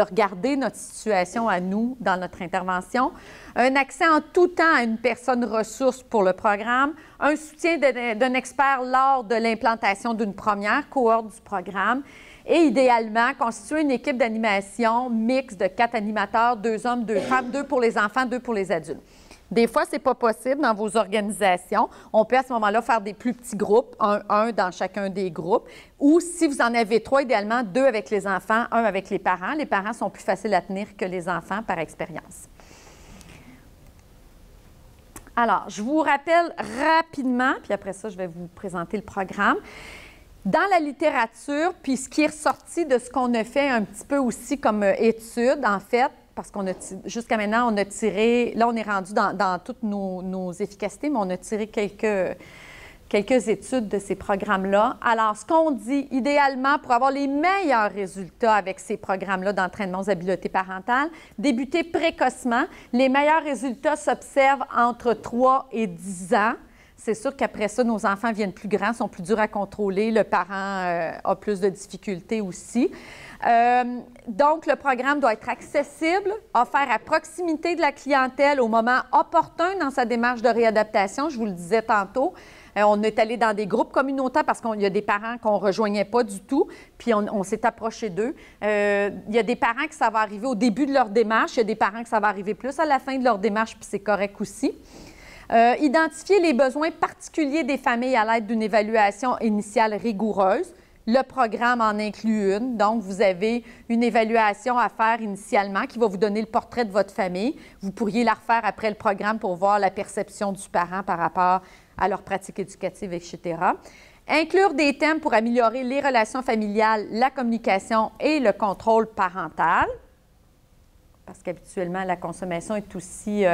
regarder notre situation à nous dans notre intervention. Un accès en tout temps à une personne ressource pour le programme, un soutien d'un expert lors de l'implantation d'une première cohorte du programme. Et idéalement, constituer une équipe d'animation mixte de 4 animateurs, 2 hommes, 2 femmes, 2 pour les enfants, 2 pour les adultes. Des fois, ce n'est pas possible dans vos organisations. On peut à ce moment-là faire des plus petits groupes, un dans chacun des groupes. Ou si vous en avez 3, idéalement 2 avec les enfants, 1 avec les parents. Les parents sont plus faciles à tenir que les enfants par expérience. Alors, je vous rappelle rapidement, puis après ça, je vais vous présenter le programme. Dans la littérature, puis ce qui est ressorti de ce qu'on a fait un petit peu aussi comme étude, en fait, parce qu'on a jusqu'à maintenant, on a tiré, là on est rendu dans toutes nos efficacités, mais on a tiré quelques études de ces programmes-là. Alors, ce qu'on dit, idéalement, pour avoir les meilleurs résultats avec ces programmes-là d'entraînement aux habiletés parentales, débuter précocement. Les meilleurs résultats s'observent entre 3 et 10 ans. C'est sûr qu'après ça, nos enfants viennent plus grands, sont plus durs à contrôler. Le parent a plus de difficultés aussi. Donc, le programme doit être accessible, offert à proximité de la clientèle au moment opportun dans sa démarche de réadaptation. Je vous le disais tantôt. On est allé dans des groupes communautaires parce qu'il y a des parents qu'on ne rejoignait pas du tout, puis on s'est approché d'eux. Il y a des parents que ça va arriver au début de leur démarche, il y a des parents que ça va arriver plus à la fin de leur démarche, puis c'est correct aussi. Identifier les besoins particuliers des familles à l'aide d'une évaluation initiale rigoureuse. Le programme en inclut une. Donc, vous avez une évaluation à faire initialement qui va vous donner le portrait de votre famille. Vous pourriez la refaire après le programme pour voir la perception du parent par rapport à leur pratique éducative, etc. Inclure des thèmes pour améliorer les relations familiales, la communication et le contrôle parental. Parce qu'habituellement, la consommation est aussi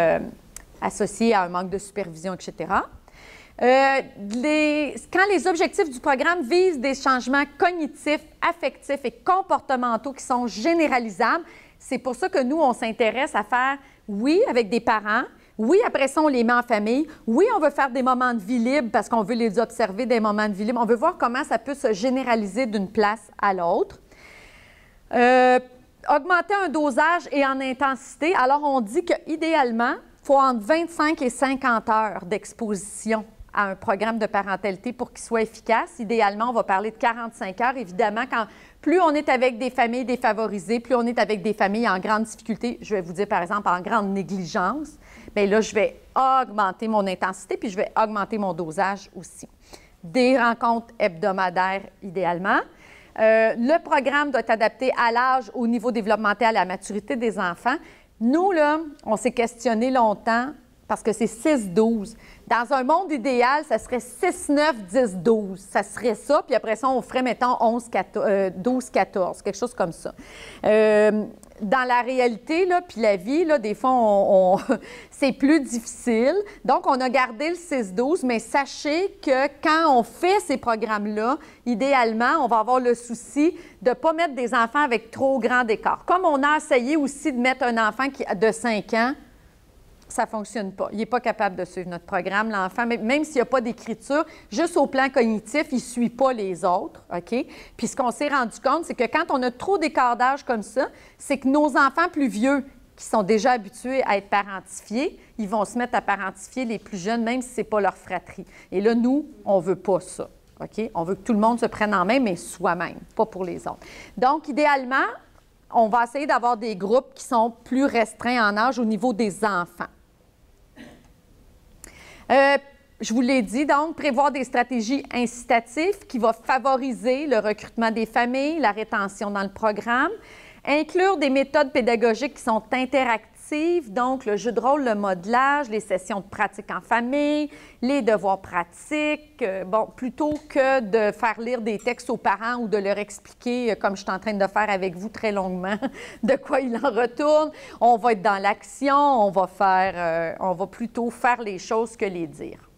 associée à un manque de supervision, etc. Quand les objectifs du programme visent des changements cognitifs, affectifs et comportementaux qui sont généralisables, c'est pour ça que nous, on s'intéresse à faire, oui, avec des parents, oui, après ça, on les met en famille, oui, on veut faire des moments de vie libre parce qu'on veut les observer des moments de vie libre, on veut voir comment ça peut se généraliser d'une place à l'autre. Augmenter un dosage et en intensité, alors on dit qu'idéalement, il faut entre 25 et 50 heures d'exposition à un programme de parentalité pour qu'il soit efficace. Idéalement, on va parler de 45 heures. Évidemment, plus on est avec des familles défavorisées, plus on est avec des familles en grande difficulté, je vais vous dire par exemple en grande négligence, bien là, je vais augmenter mon intensité puis je vais augmenter mon dosage aussi. Des rencontres hebdomadaires, idéalement. Le programme doit être adapté à l'âge, au niveau développemental, à la maturité des enfants. Nous, là, on s'est questionné longtemps. parce que c'est 6-12. Dans un monde idéal, ça serait 6-9-10-12. Ça serait ça, puis après ça, on ferait, mettons, 12-14, quelque chose comme ça. Dans la réalité, là, puis la vie, là, des fois, c'est plus difficile. Donc, on a gardé le 6-12, mais sachez que quand on fait ces programmes-là, idéalement, on va avoir le souci de ne pas mettre des enfants avec trop grand écart. Comme on a essayé aussi de mettre un enfant de 5 ans, ça ne fonctionne pas. Il n'est pas capable de suivre notre programme, l'enfant, même s'il n'y a pas d'écriture, juste au plan cognitif, il ne suit pas les autres, OK? Puis ce qu'on s'est rendu compte, c'est que quand on a trop d'écart d'âge comme ça, c'est que nos enfants plus vieux, qui sont déjà habitués à être parentifiés, ils vont se mettre à parentifier les plus jeunes, même si ce n'est pas leur fratrie. Et là, nous, on ne veut pas ça, OK? On veut que tout le monde se prenne en main, mais soi-même, pas pour les autres. Donc, idéalement, on va essayer d'avoir des groupes qui sont plus restreints en âge au niveau des enfants. Je vous l'ai dit, donc, prévoir des stratégies incitatives qui vont favoriser le recrutement des familles, la rétention dans le programme, inclure des méthodes pédagogiques qui sont interactives, donc le jeu de rôle, le modelage, les sessions de pratique en famille, les devoirs pratiques, bon, plutôt que de faire lire des textes aux parents ou de leur expliquer, comme je suis en train de faire avec vous très longuement, de quoi il en retourne. On va être dans l'action, on va plutôt faire les choses que les dire.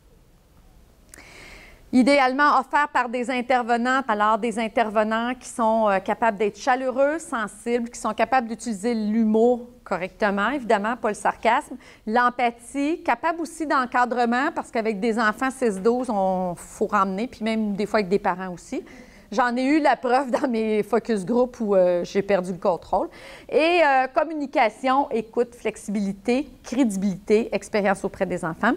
Idéalement offert par des intervenants, alors des intervenants qui sont capables d'être chaleureux, sensibles, qui sont capables d'utiliser l'humour correctement, évidemment, pas le sarcasme, l'empathie, capable aussi d'encadrement, parce qu'avec des enfants 6-12, il faut ramener, puis même des fois avec des parents aussi. J'en ai eu la preuve dans mes focus group où j'ai perdu le contrôle. Et communication, écoute, flexibilité, crédibilité, expérience auprès des enfants.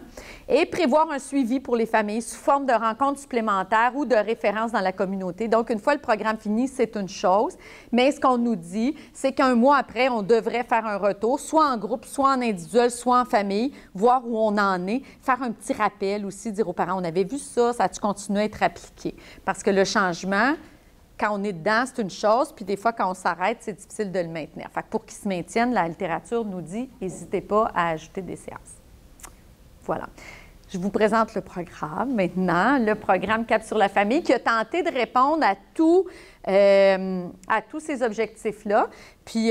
Et prévoir un suivi pour les familles sous forme de rencontres supplémentaires ou de références dans la communauté. Donc, une fois le programme fini, c'est une chose. Mais ce qu'on nous dit, c'est qu'un mois après, on devrait faire un retour, soit en groupe, soit en individuel, soit en famille, voir où on en est, faire un petit rappel aussi, dire aux parents, on avait vu ça, ça a-tu continué à être appliqué? Parce que le changement, quand on est dedans, c'est une chose, puis des fois, quand on s'arrête, c'est difficile de le maintenir. Fait que pour qu'il se maintienne, la littérature nous dit, n'hésitez pas à ajouter des séances. Voilà. Je vous présente le programme maintenant, le programme Cap sur la famille qui a tenté de répondre à tous ces objectifs-là. Puis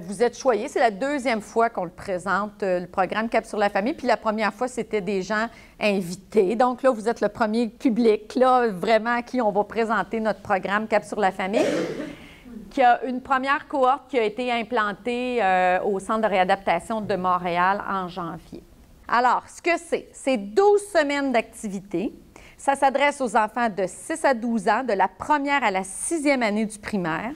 vous êtes choyés, c'est la deuxième fois qu'on le présente, le programme Cap sur la famille. Puis la première fois, c'était des gens invités. Donc là, vous êtes le premier public, là, vraiment à qui on va présenter notre programme Cap sur la famille, qui a une première cohorte qui a été implantée au Centre de réadaptation de Montréal en janvier. Alors, ce que c'est 12 semaines d'activité. Ça s'adresse aux enfants de 6 à 12 ans, de la première à la 6e année du primaire,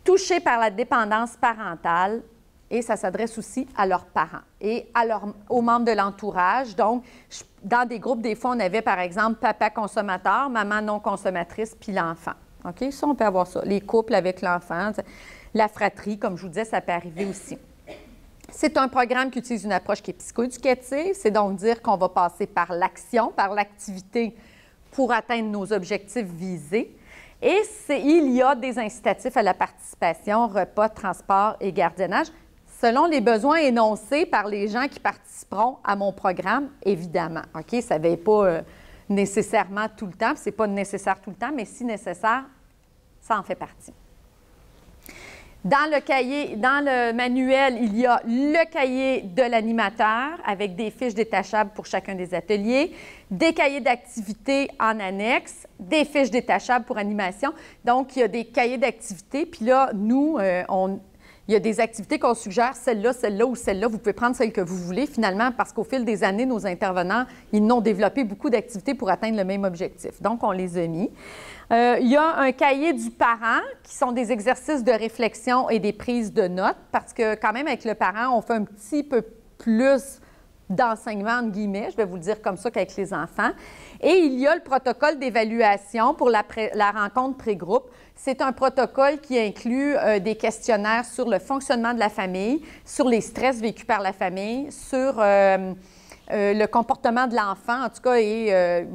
touchés par la dépendance parentale, et ça s'adresse aussi à leurs parents et aux membres de l'entourage. Donc, dans des groupes, des fois, on avait, par exemple, papa consommateur, maman non consommatrice, puis l'enfant. OK? Ça, on peut avoir ça. Les couples avec l'enfant, la fratrie, comme je vous disais, ça peut arriver aussi. C'est un programme qui utilise une approche qui est psychoéducative, c'est donc dire qu'on va passer par l'action, par l'activité pour atteindre nos objectifs visés. Et il y a des incitatifs à la participation, repas, transport et gardiennage, selon les besoins énoncés par les gens qui participeront à mon programme, évidemment. OK? Ça ne va pas nécessairement tout le temps, ce n'est pas nécessaire tout le temps, mais si nécessaire, ça en fait partie. Dans le manuel, il y a le cahier de l'animateur avec des fiches détachables pour chacun des ateliers, des cahiers d'activités en annexe, des fiches détachables pour animation. Donc, il y a des cahiers d'activités. Puis là, nous, il y a des activités qu'on suggère, celle-là ou celle-là. Vous pouvez prendre celle que vous voulez, finalement, parce qu'au fil des années, nos intervenants, ils n'ont développé beaucoup d'activités pour atteindre le même objectif. Donc, on les a mis. Il y a un cahier du parent qui sont des exercices de réflexion et des prises de notes parce que quand même avec le parent, on fait un petit peu plus d'enseignement, entre guillemets, je vais vous le dire comme ça qu'avec les enfants. Et il y a le protocole d'évaluation pour la rencontre pré-groupe. C'est un protocole qui inclut des questionnaires sur le fonctionnement de la famille, sur les stress vécus par la famille, sur le comportement de l'enfant, en tout cas, et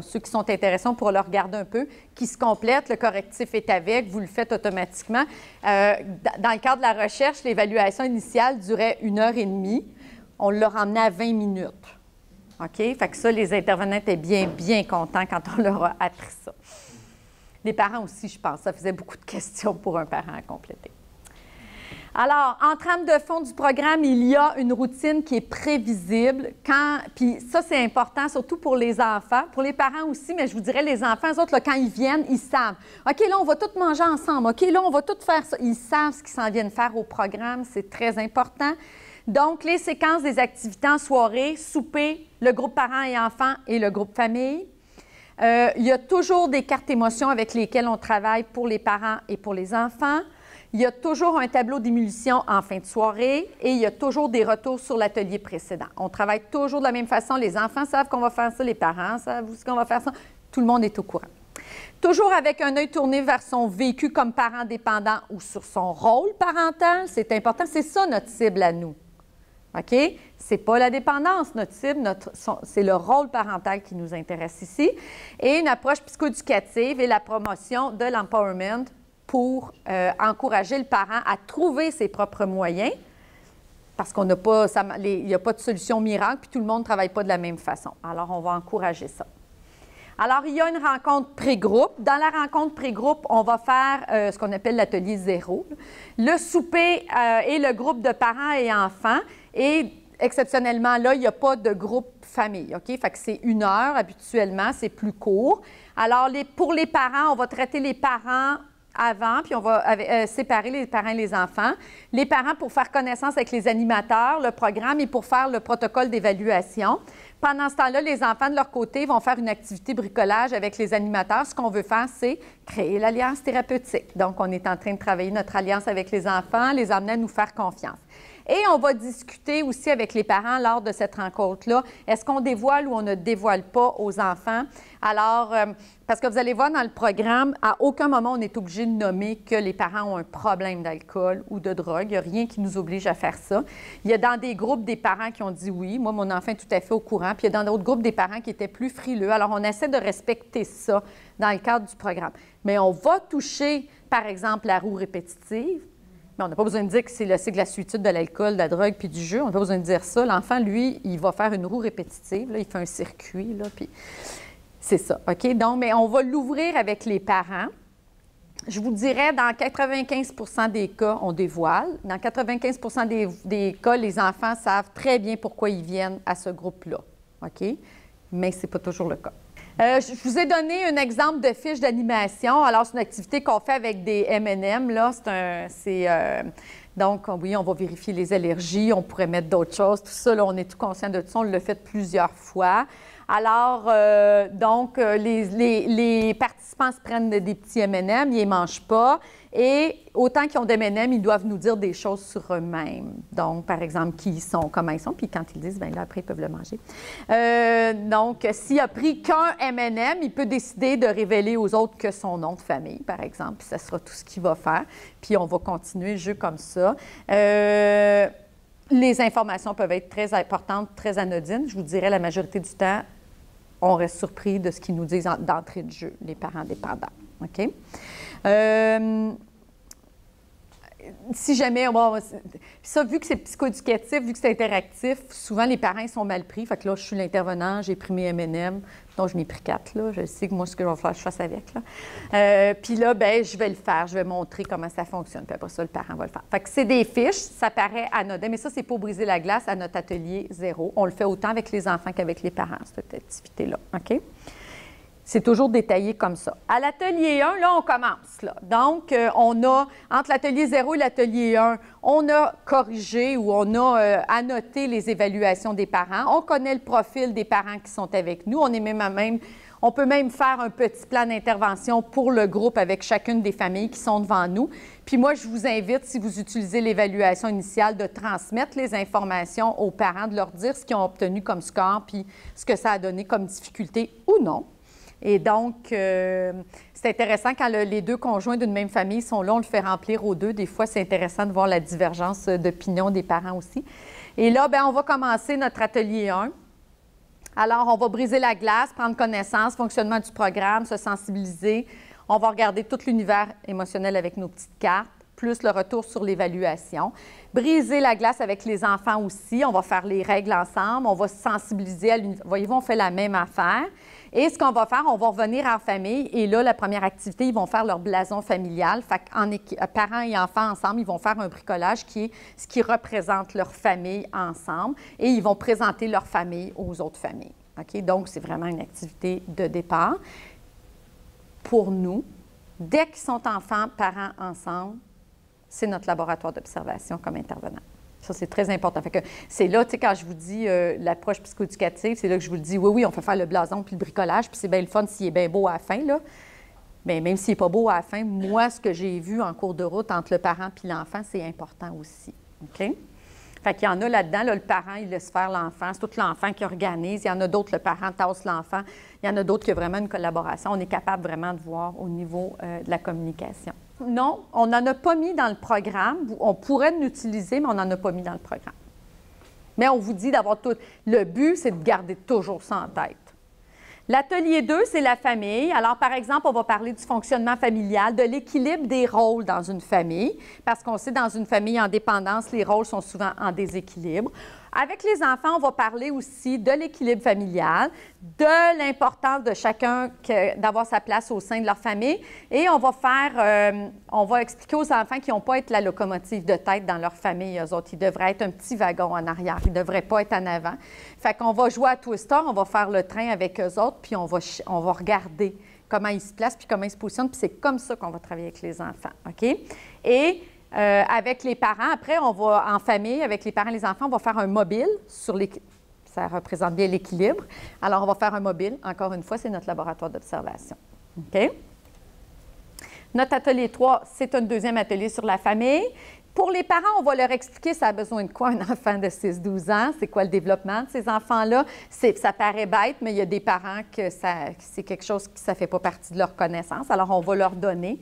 ceux qui sont intéressés, on pourra le regarder un peu, qui se complète, le correctif est avec, vous le faites automatiquement. Dans le cadre de la recherche, l'évaluation initiale durait 1h30. on l'a ramené à 20 minutes. OK? Fait que ça, les intervenants étaient bien, bien contents quand on leur a appris ça. Les parents aussi, je pense. Ça faisait beaucoup de questions pour un parent à compléter. Alors, en trame de fond du programme, il y a une routine qui est prévisible. Puis ça, c'est important, surtout pour les enfants, pour les parents aussi, mais je vous dirais, les enfants, eux autres, là, quand ils viennent, ils savent. OK, là, on va tous manger ensemble. OK, là, on va tous faire ça. Ils savent ce qu'ils s'en viennent faire au programme. C'est très important. Donc, les séquences des activités en soirée, souper, le groupe parents et enfants et le groupe famille. Il y a toujours des cartes émotions avec lesquelles on travaille pour les parents et pour les enfants. Il y a toujours un tableau d'émulsion en fin de soirée et il y a toujours des retours sur l'atelier précédent. On travaille toujours de la même façon. Les enfants savent qu'on va faire ça, les parents savent aussi qu'on va faire ça. Tout le monde est au courant. Toujours avec un œil tourné vers son vécu comme parent dépendant ou sur son rôle parental. C'est important. C'est ça notre cible à nous. OK? Ce n'est pas la dépendance, notre cible, c'est le rôle parental qui nous intéresse ici. Et une approche psychoéducative et la promotion de l'empowerment pour encourager le parent à trouver ses propres moyens, parce qu'on n'a pas, il n'y a pas de solution miracle, puis tout le monde ne travaille pas de la même façon. Alors, on va encourager ça. Alors, il y a une rencontre pré-groupe. Dans la rencontre pré-groupe, on va faire ce qu'on appelle l'atelier 0. Le souper et le groupe de parents et enfants. Et exceptionnellement, là, il n'y a pas de groupe famille, OK? Fait que c'est 1 heure habituellement, c'est plus court. Alors, pour les parents, on va traiter les parents avant, puis on va séparer les parents et les enfants. Les parents pour faire connaissance avec les animateurs, le programme, et pour faire le protocole d'évaluation. Pendant ce temps-là, les enfants, de leur côté, vont faire une activité bricolage avec les animateurs. Ce qu'on veut faire, c'est créer l'alliance thérapeutique. Donc, on est en train de travailler notre alliance avec les enfants, les amener à nous faire confiance. Et on va discuter aussi avec les parents lors de cette rencontre-là. Est-ce qu'on dévoile ou on ne dévoile pas aux enfants? Alors, parce que vous allez voir dans le programme, à aucun moment on est obligé de nommer que les parents ont un problème d'alcool ou de drogue. Il n'y a rien qui nous oblige à faire ça. Il y a dans des groupes des parents qui ont dit oui. Moi, mon enfant est tout à fait au courant. Puis il y a dans d'autres groupes des parents qui étaient plus frileux. Alors, on essaie de respecter ça dans le cadre du programme. Mais on va toucher, par exemple, la roue répétitive. Mais on n'a pas besoin de dire que c'est le cycle de la solitude, de l'alcool, de la drogue puis du jeu. On n'a pas besoin de dire ça. L'enfant, lui, il va faire une roue répétitive. Là, il fait un circuit, là, puis c'est ça, OK? Donc, mais on va l'ouvrir avec les parents. Je vous dirais, dans 95 % des cas, on dévoile. Dans 95 % des cas, les enfants savent très bien pourquoi ils viennent à ce groupe-là, OK? Mais ce n'est pas toujours le cas. Je vous ai donné un exemple de fiche d'animation. Alors, c'est une activité qu'on fait avec des M&M. Là, donc, oui, on va vérifier les allergies. On pourrait mettre d'autres choses. Tout ça, là, on est tout conscient de tout ça. On l'a fait plusieurs fois. Alors, les participants se prennent des petits M&M. Ils ne les mangent pas. Et autant qu'ils ont des M&M, ils doivent nous dire des choses sur eux-mêmes. Donc, par exemple, qui ils sont, comment ils sont. Puis quand ils disent, bien là, après, ils peuvent le manger. Donc, s'il a pris qu'un M&M, il peut décider de révéler aux autres que son nom de famille, par exemple. Puis ça sera tout ce qu'il va faire. Puis on va continuer le jeu comme ça. Les informations peuvent être très importantes, très anodines. Je vous dirais, la majorité du temps, on reste surpris de ce qu'ils nous disent d'entrée de jeu, les parents dépendants. OK? Si jamais, bon, ça, vu que c'est psychoéducatif, vu que c'est interactif, souvent les parents ils sont mal pris. Fait que là, je suis l'intervenant, j'ai pris mes M&M, donc je n'ai pris 4, là. Je sais que moi, ce que je vais faire, je fasse avec, là. Puis là, ben, je vais le faire, je vais montrer comment ça fonctionne. Puis après ça, le parent va le faire. Fait que c'est des fiches, ça paraît anodin, mais ça, c'est pour briser la glace à notre atelier 0. On le fait autant avec les enfants qu'avec les parents, cette activité-là, OK? C'est toujours détaillé comme ça. À l'atelier 1, là, on commence. Là. Donc, on a, entre l'atelier 0 et l'atelier 1, on a corrigé ou on a annoté les évaluations des parents. On connaît le profil des parents qui sont avec nous. On peut même faire un petit plan d'intervention pour le groupe avec chacune des familles qui sont devant nous. Puis moi, je vous invite, si vous utilisez l'évaluation initiale, de transmettre les informations aux parents, de leur dire ce qu'ils ont obtenu comme score, puis ce que ça a donné comme difficulté ou non. Et donc, c'est intéressant quand les deux conjoints d'une même famille sont là, on le fait remplir aux deux. Des fois, c'est intéressant de voir la divergence d'opinion des parents aussi. Et là, bien, on va commencer notre atelier 1. Alors, on va briser la glace, prendre connaissance, fonctionnement du programme, se sensibiliser. On va regarder tout l'univers émotionnel avec nos petites cartes. plus le retour sur l'évaluation. Briser la glace avec les enfants aussi. On va faire les règles ensemble. On va se sensibiliser à l'univers. Voyez-vous, on fait la même affaire. Et ce qu'on va faire, on va revenir en famille. Et là, la première activité, ils vont faire leur blason familial. Fait parents et enfants ensemble, ils vont faire un bricolage qui est ce qui représente leur famille ensemble. Et ils vont présenter leur famille aux autres familles. OK? Donc, c'est vraiment une activité de départ. Pour nous, dès qu'ils sont enfants, parents ensemble, c'est notre laboratoire d'observation comme intervenant. Ça, c'est très important. Fait que c'est là, tu sais, quand je vous dis l'approche psychoéducative, c'est là que je vous le dis, oui, on fait faire le blason puis le bricolage, puis c'est bien le fun s'il est bien beau à la fin, là. Bien, même s'il n'est pas beau à la fin, moi, ce que j'ai vu en cours de route entre le parent puis l'enfant, c'est important aussi. OK? Fait qu'il y en a là-dedans, là, le parent, il laisse faire l'enfant, c'est tout l'enfant qui organise. Il y en a d'autres, le parent tasse l'enfant. Il y en a d'autres qui ont vraiment une collaboration. On est capable vraiment de voir au niveau de la communication. Non, on n'en a pas mis dans le programme. On pourrait l'utiliser, mais on n'en a pas mis dans le programme. Mais on vous dit d'avoir tout. Le but, c'est de garder toujours ça en tête. L'atelier 2, c'est la famille. Alors, par exemple, on va parler du fonctionnement familial, de l'équilibre des rôles dans une famille, parce qu'on sait, dans une famille en dépendance, les rôles sont souvent déséquilibre. Avec les enfants, on va parler aussi de l'équilibre familial, de l'importance de chacun d'avoir sa place au sein de leur famille. Et on va expliquer aux enfants qu'ils n'ont pas à être la locomotive de tête dans leur famille, eux autres. Ils devraient être un petit wagon en arrière. Ils ne devraient pas être en avant. Fait qu'on va jouer à Twister, on va faire le train avec eux autres, puis on va regarder comment ils se placent, puis comment ils se positionnent. Puis c'est comme ça qu'on va travailler avec les enfants, OK? Et avec les parents, après, on va en famille, avec les parents et les enfants, on va faire un mobile sur ça représente bien l'équilibre. Alors, on va faire un mobile. Encore une fois, c'est notre laboratoire d'observation. OK? Notre atelier 3, c'est un deuxième atelier sur la famille. Pour les parents, on va leur expliquer ça a besoin de quoi un enfant de 6-12 ans, c'est quoi le développement de ces enfants-là. Ça paraît bête, mais il y a des parents que c'est quelque chose qui ne fait pas partie de leur connaissance. Alors, on va leur donner.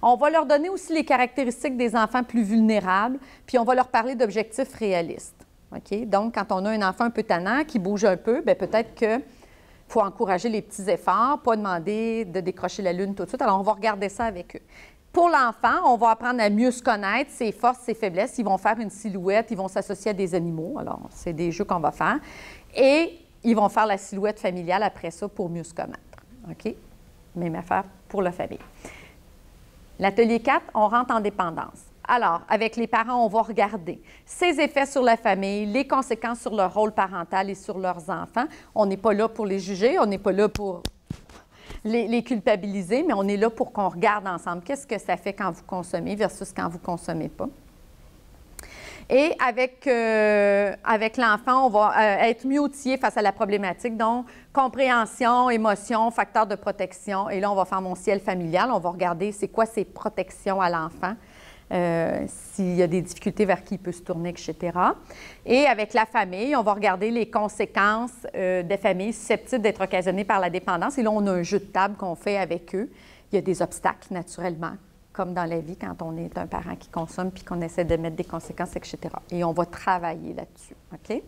On va leur donner aussi les caractéristiques des enfants plus vulnérables, puis on va leur parler d'objectifs réalistes. OK? Donc, quand on a un enfant un peu tannant qui bouge un peu, bien peut-être qu'il faut encourager les petits efforts, pas demander de décrocher la lune tout de suite. Alors, on va regarder ça avec eux. Pour l'enfant, on va apprendre à mieux se connaître, ses forces, ses faiblesses. Ils vont faire une silhouette, ils vont s'associer à des animaux. Alors, c'est des jeux qu'on va faire. Et ils vont faire la silhouette familiale après ça pour mieux se connaître. OK? Même affaire pour la famille. L'atelier 4, on rentre en dépendance. Alors, avec les parents, on va regarder ses effets sur la famille, les conséquences sur leur rôle parental et sur leurs enfants. On n'est pas là pour les juger, on n'est pas là pour les culpabiliser, mais on est là pour qu'on regarde ensemble qu'est-ce que ça fait quand vous consommez versus quand vous ne consommez pas. Et avec l'enfant, on va être mieux outillé face à la problématique, donc compréhension, émotion, facteur de protection. Et là, on va faire mon ciel familial. On va regarder c'est quoi ses protections à l'enfant, s'il y a des difficultés vers qui il peut se tourner, etc. Et avec la famille, on va regarder les conséquences des familles susceptibles d'être occasionnées par la dépendance. Et là, on a un jeu de table qu'on fait avec eux. Il y a des obstacles, naturellement, comme dans la vie, quand on est un parent qui consomme puis qu'on essaie de mettre des conséquences, etc. Et on va travailler là-dessus, OK?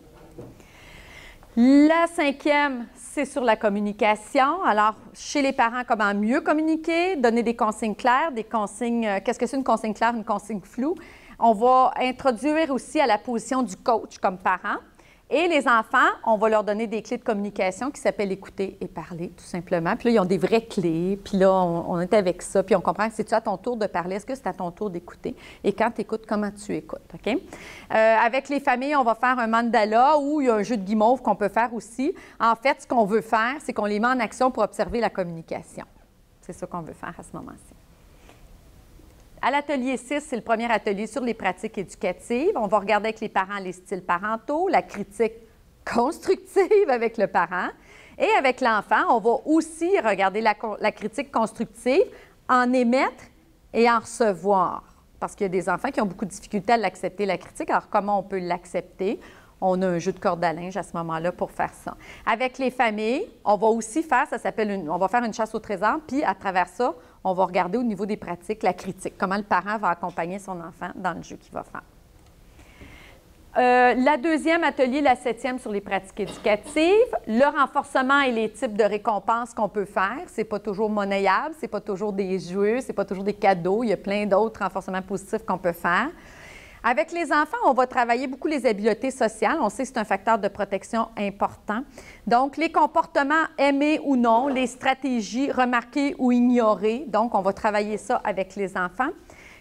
La 5e, c'est sur la communication. Alors, chez les parents, comment mieux communiquer, donner des consignes claires, des consignes... qu'est-ce que c'est une consigne claire, une consigne floue? On va introduire aussi à la position du coach comme parent. Et les enfants, on va leur donner des clés de communication qui s'appellent écouter et parler, tout simplement. Puis là, ils ont des vraies clés. Puis là, on est avec ça. Puis on comprend que c'est-tu à ton tour de parler? Est-ce que c'est à ton tour d'écouter? Et quand tu écoutes, comment tu écoutes? OK? Avec les familles, on va faire un mandala où il y a un jeu de guimauve qu'on peut faire aussi. En fait, ce qu'on veut faire, c'est qu'on les met en action pour observer la communication. C'est ça qu'on veut faire à ce moment-ci. À l'atelier 6, c'est le premier atelier sur les pratiques éducatives. On va regarder avec les parents les styles parentaux, la critique constructive avec le parent. Et avec l'enfant, on va aussi regarder la critique constructive, en émettre et en recevoir. Parce qu'il y a des enfants qui ont beaucoup de difficultés à l'accepter, la critique. Alors, comment on peut l'accepter? On a un jeu de corde à linge à ce moment-là pour faire ça. Avec les familles, on va aussi faire, on va faire une chasse au trésor, puis à travers ça, on va regarder au niveau des pratiques la critique, comment le parent va accompagner son enfant dans le jeu qu'il va faire. La deuxième atelier, la 7e sur les pratiques éducatives, le renforcement et les types de récompenses qu'on peut faire. C'est pas toujours monnayable, c'est pas toujours des jeux, c'est pas toujours des cadeaux. Il y a plein d'autres renforcements positifs qu'on peut faire. Avec les enfants, on va travailler beaucoup les habiletés sociales. On sait que c'est un facteur de protection important. Donc, les comportements aimés ou non, les stratégies remarquées ou ignorées. Donc, on va travailler ça avec les enfants.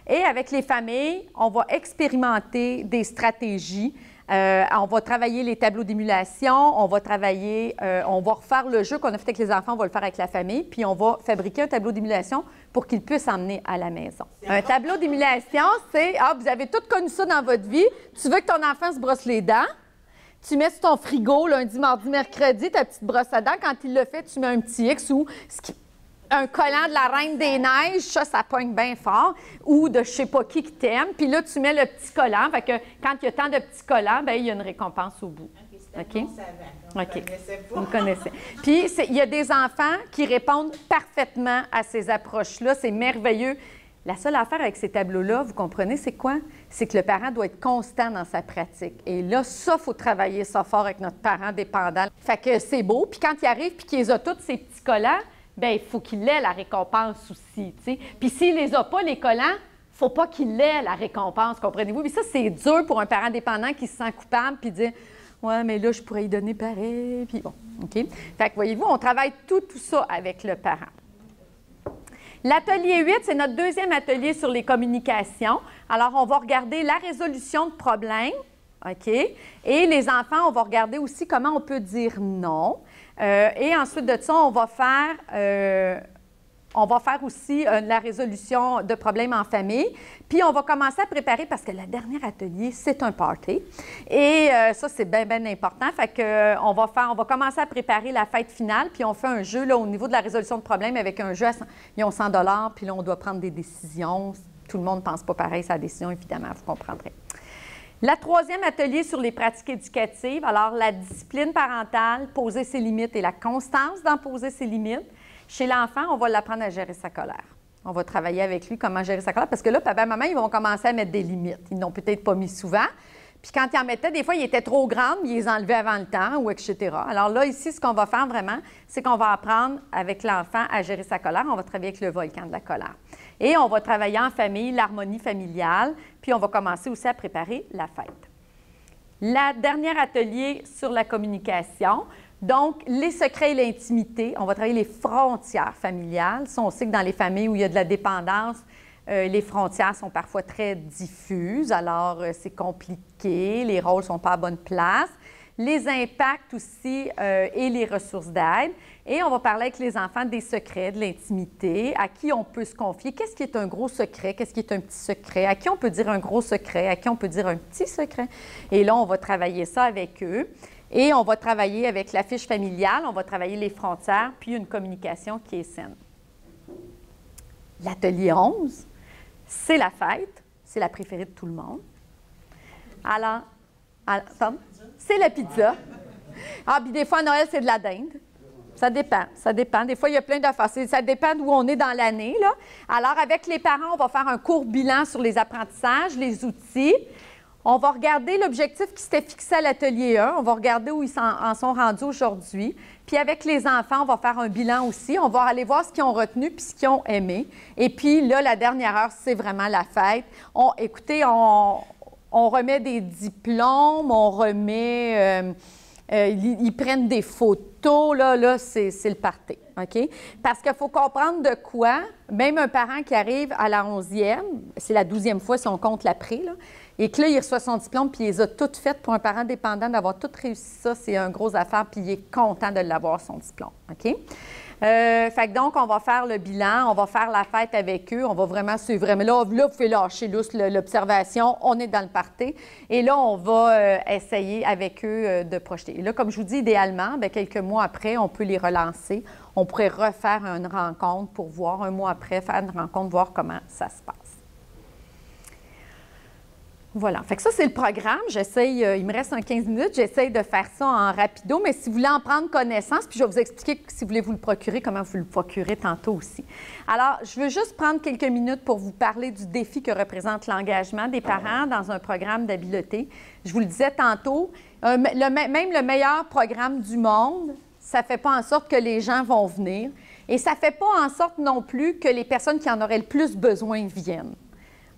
Et avec les familles, on va expérimenter des stratégies. On va travailler les tableaux d'émulation, on va refaire le jeu qu'on a fait avec les enfants, on va le faire avec la famille, puis on va fabriquer un tableau d'émulation pour qu'ils puissent emmener à la maison. Un tableau d'émulation, c'est, vous avez tous connu ça dans votre vie, tu veux que ton enfant se brosse les dents, tu mets sur ton frigo lundi, mardi, mercredi, ta petite brosse à dents, quand il le fait, tu mets un petit X ou un collant de la Reine des Neiges, ça pogne bien fort, ou de je sais pas qui t'aime, puis là, tu mets le petit collant, fait que quand il y a tant de petits collants, bien, il y a une récompense au bout. OK? OK. Vous me connaissez. Puis, il y a des enfants qui répondent parfaitement à ces approches-là, c'est merveilleux. La seule affaire avec ces tableaux-là, vous comprenez, c'est quoi? C'est que le parent doit être constant dans sa pratique. Et là, ça, il faut travailler ça fort avec notre parent dépendant. Fait que c'est beau, puis quand il arrive, puis qu'il a tous ces petits collants, bien, il faut qu'il ait la récompense aussi, tu sais. Puis s'il les a pas, les collants, il ne faut pas qu'il ait la récompense, comprenez-vous? Puis ça, c'est dur pour un parent dépendant qui se sent coupable puis dire « Ouais, mais là, je pourrais y donner pareil. » Puis bon, OK? Fait que voyez-vous, on travaille tout ça avec le parent. L'atelier 8, c'est notre deuxième atelier sur les communications. Alors, on va regarder la résolution de problèmes, OK? Et les enfants, on va regarder aussi comment on peut dire non. Et ensuite de ça, on va faire aussi la résolution de problèmes en famille. Puis, on va commencer à préparer, parce que le dernier atelier, c'est un party. Et ça, c'est bien, bien important. Fait que, on va commencer à préparer la fête finale, puis on fait un jeu là, au niveau de la résolution de problèmes avec un jeu ils ont 100 $, puis là, on doit prendre des décisions. Tout le monde ne pense pas pareil sa décision, évidemment, vous comprendrez. La troisième atelier sur les pratiques éducatives, alors la discipline parentale, poser ses limites et la constance dans poser ses limites. Chez l'enfant, on va l'apprendre à gérer sa colère. On va travailler avec lui comment gérer sa colère, parce que là, papa et maman, ils vont commencer à mettre des limites. Ils n'ont peut-être pas mis souvent. Puis quand ils en mettaient, des fois, ils étaient trop grandes, mais ils les enlevaient avant le temps, ou etc. Alors là, ici, ce qu'on va faire vraiment, c'est qu'on va apprendre avec l'enfant à gérer sa colère. On va travailler avec le volcan de la colère. Et on va travailler en famille, l'harmonie familiale, puis on va commencer aussi à préparer la fête. La dernière atelier sur la communication, donc les secrets et l'intimité. On va travailler les frontières familiales. Ça, on sait que dans les familles où il y a de la dépendance, les frontières sont parfois très diffuses, alors c'est compliqué, les rôles ne sont pas à bonne place. Les impacts aussi et les ressources d'aide. Et on va parler avec les enfants des secrets, de l'intimité, à qui on peut se confier, qu'est-ce qui est un gros secret, qu'est-ce qui est un petit secret, à qui on peut dire un gros secret, à qui on peut dire un petit secret. Et là, on va travailler ça avec eux. Et on va travailler avec la fiche familiale, on va travailler les frontières, puis une communication qui est saine. L'atelier 11, c'est la fête, c'est la préférée de tout le monde. Alors c'est la pizza. Puis des fois, à Noël, c'est de la dinde. Ça dépend. Des fois, il y a plein d'affaires. Ça dépend d'où on est dans l'année, là. Alors, avec les parents, on va faire un court bilan sur les apprentissages, les outils. On va regarder l'objectif qui s'était fixé à l'atelier 1. On va regarder où ils en sont rendus aujourd'hui. Puis avec les enfants, on va faire un bilan aussi. On va aller voir ce qu'ils ont retenu puis ce qu'ils ont aimé. Et puis là, la dernière heure, c'est vraiment la fête. Écoutez, on remet des diplômes, on remet... ils prennent des photos, là c'est le party, OK? Parce qu'il faut comprendre de quoi, même un parent qui arrive à la 11e, c'est la 12e fois si on compte l'après, là, et que là, il reçoit son diplôme, puis il les a toutes faites pour un parent dépendant, d'avoir tout réussi ça, c'est une grosse affaire, puis il est content de l'avoir, son diplôme, OK? Fait que donc, on va faire le bilan, on va faire la fête avec eux, on va vraiment suivre. Mais là, vous pouvez lâcher l'observation, on est dans le party. Et là, on va essayer avec eux de projeter. Et là, comme je vous dis, idéalement, bien, quelques mois après, on peut les relancer. On pourrait refaire une rencontre pour voir, un mois après, faire une rencontre, voir comment ça se passe. Voilà. Fait que ça, c'est le programme. J'essaye, il me reste un 15 minutes, j'essaye de faire ça en rapido, mais si vous voulez en prendre connaissance, puis je vais vous expliquer si vous voulez vous le procurer, comment vous le procurez tantôt aussi. Alors, je veux juste prendre quelques minutes pour vous parler du défi que représente l'engagement des parents dans un programme d'habileté. Je vous le disais tantôt, même le meilleur programme du monde, ça ne fait pas en sorte que les gens vont venir et ça ne fait pas en sorte non plus que les personnes qui en auraient le plus besoin viennent.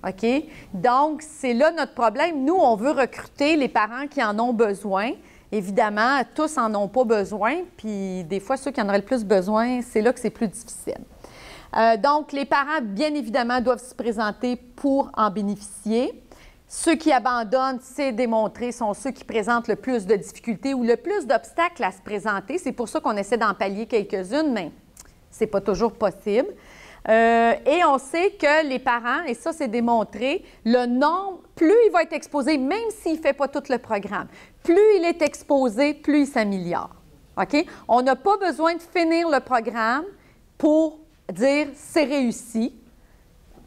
OK? Donc, c'est là notre problème. Nous, on veut recruter les parents qui en ont besoin. Évidemment, tous n'en ont pas besoin, puis des fois, ceux qui en auraient le plus besoin, c'est là que c'est plus difficile. Donc, les parents, bien évidemment, doivent se présenter pour en bénéficier. Ceux qui abandonnent, c'est démontré, sont ceux qui présentent le plus de difficultés ou le plus d'obstacles à se présenter. C'est pour ça qu'on essaie d'en pallier quelques-unes, mais ce n'est pas toujours possible. Et on sait que les parents, et ça c'est démontré, le nombre, plus il va être exposé, même s'il ne fait pas tout le programme, plus il est exposé, plus il s'améliore. OK? On n'a pas besoin de finir le programme pour dire c'est réussi,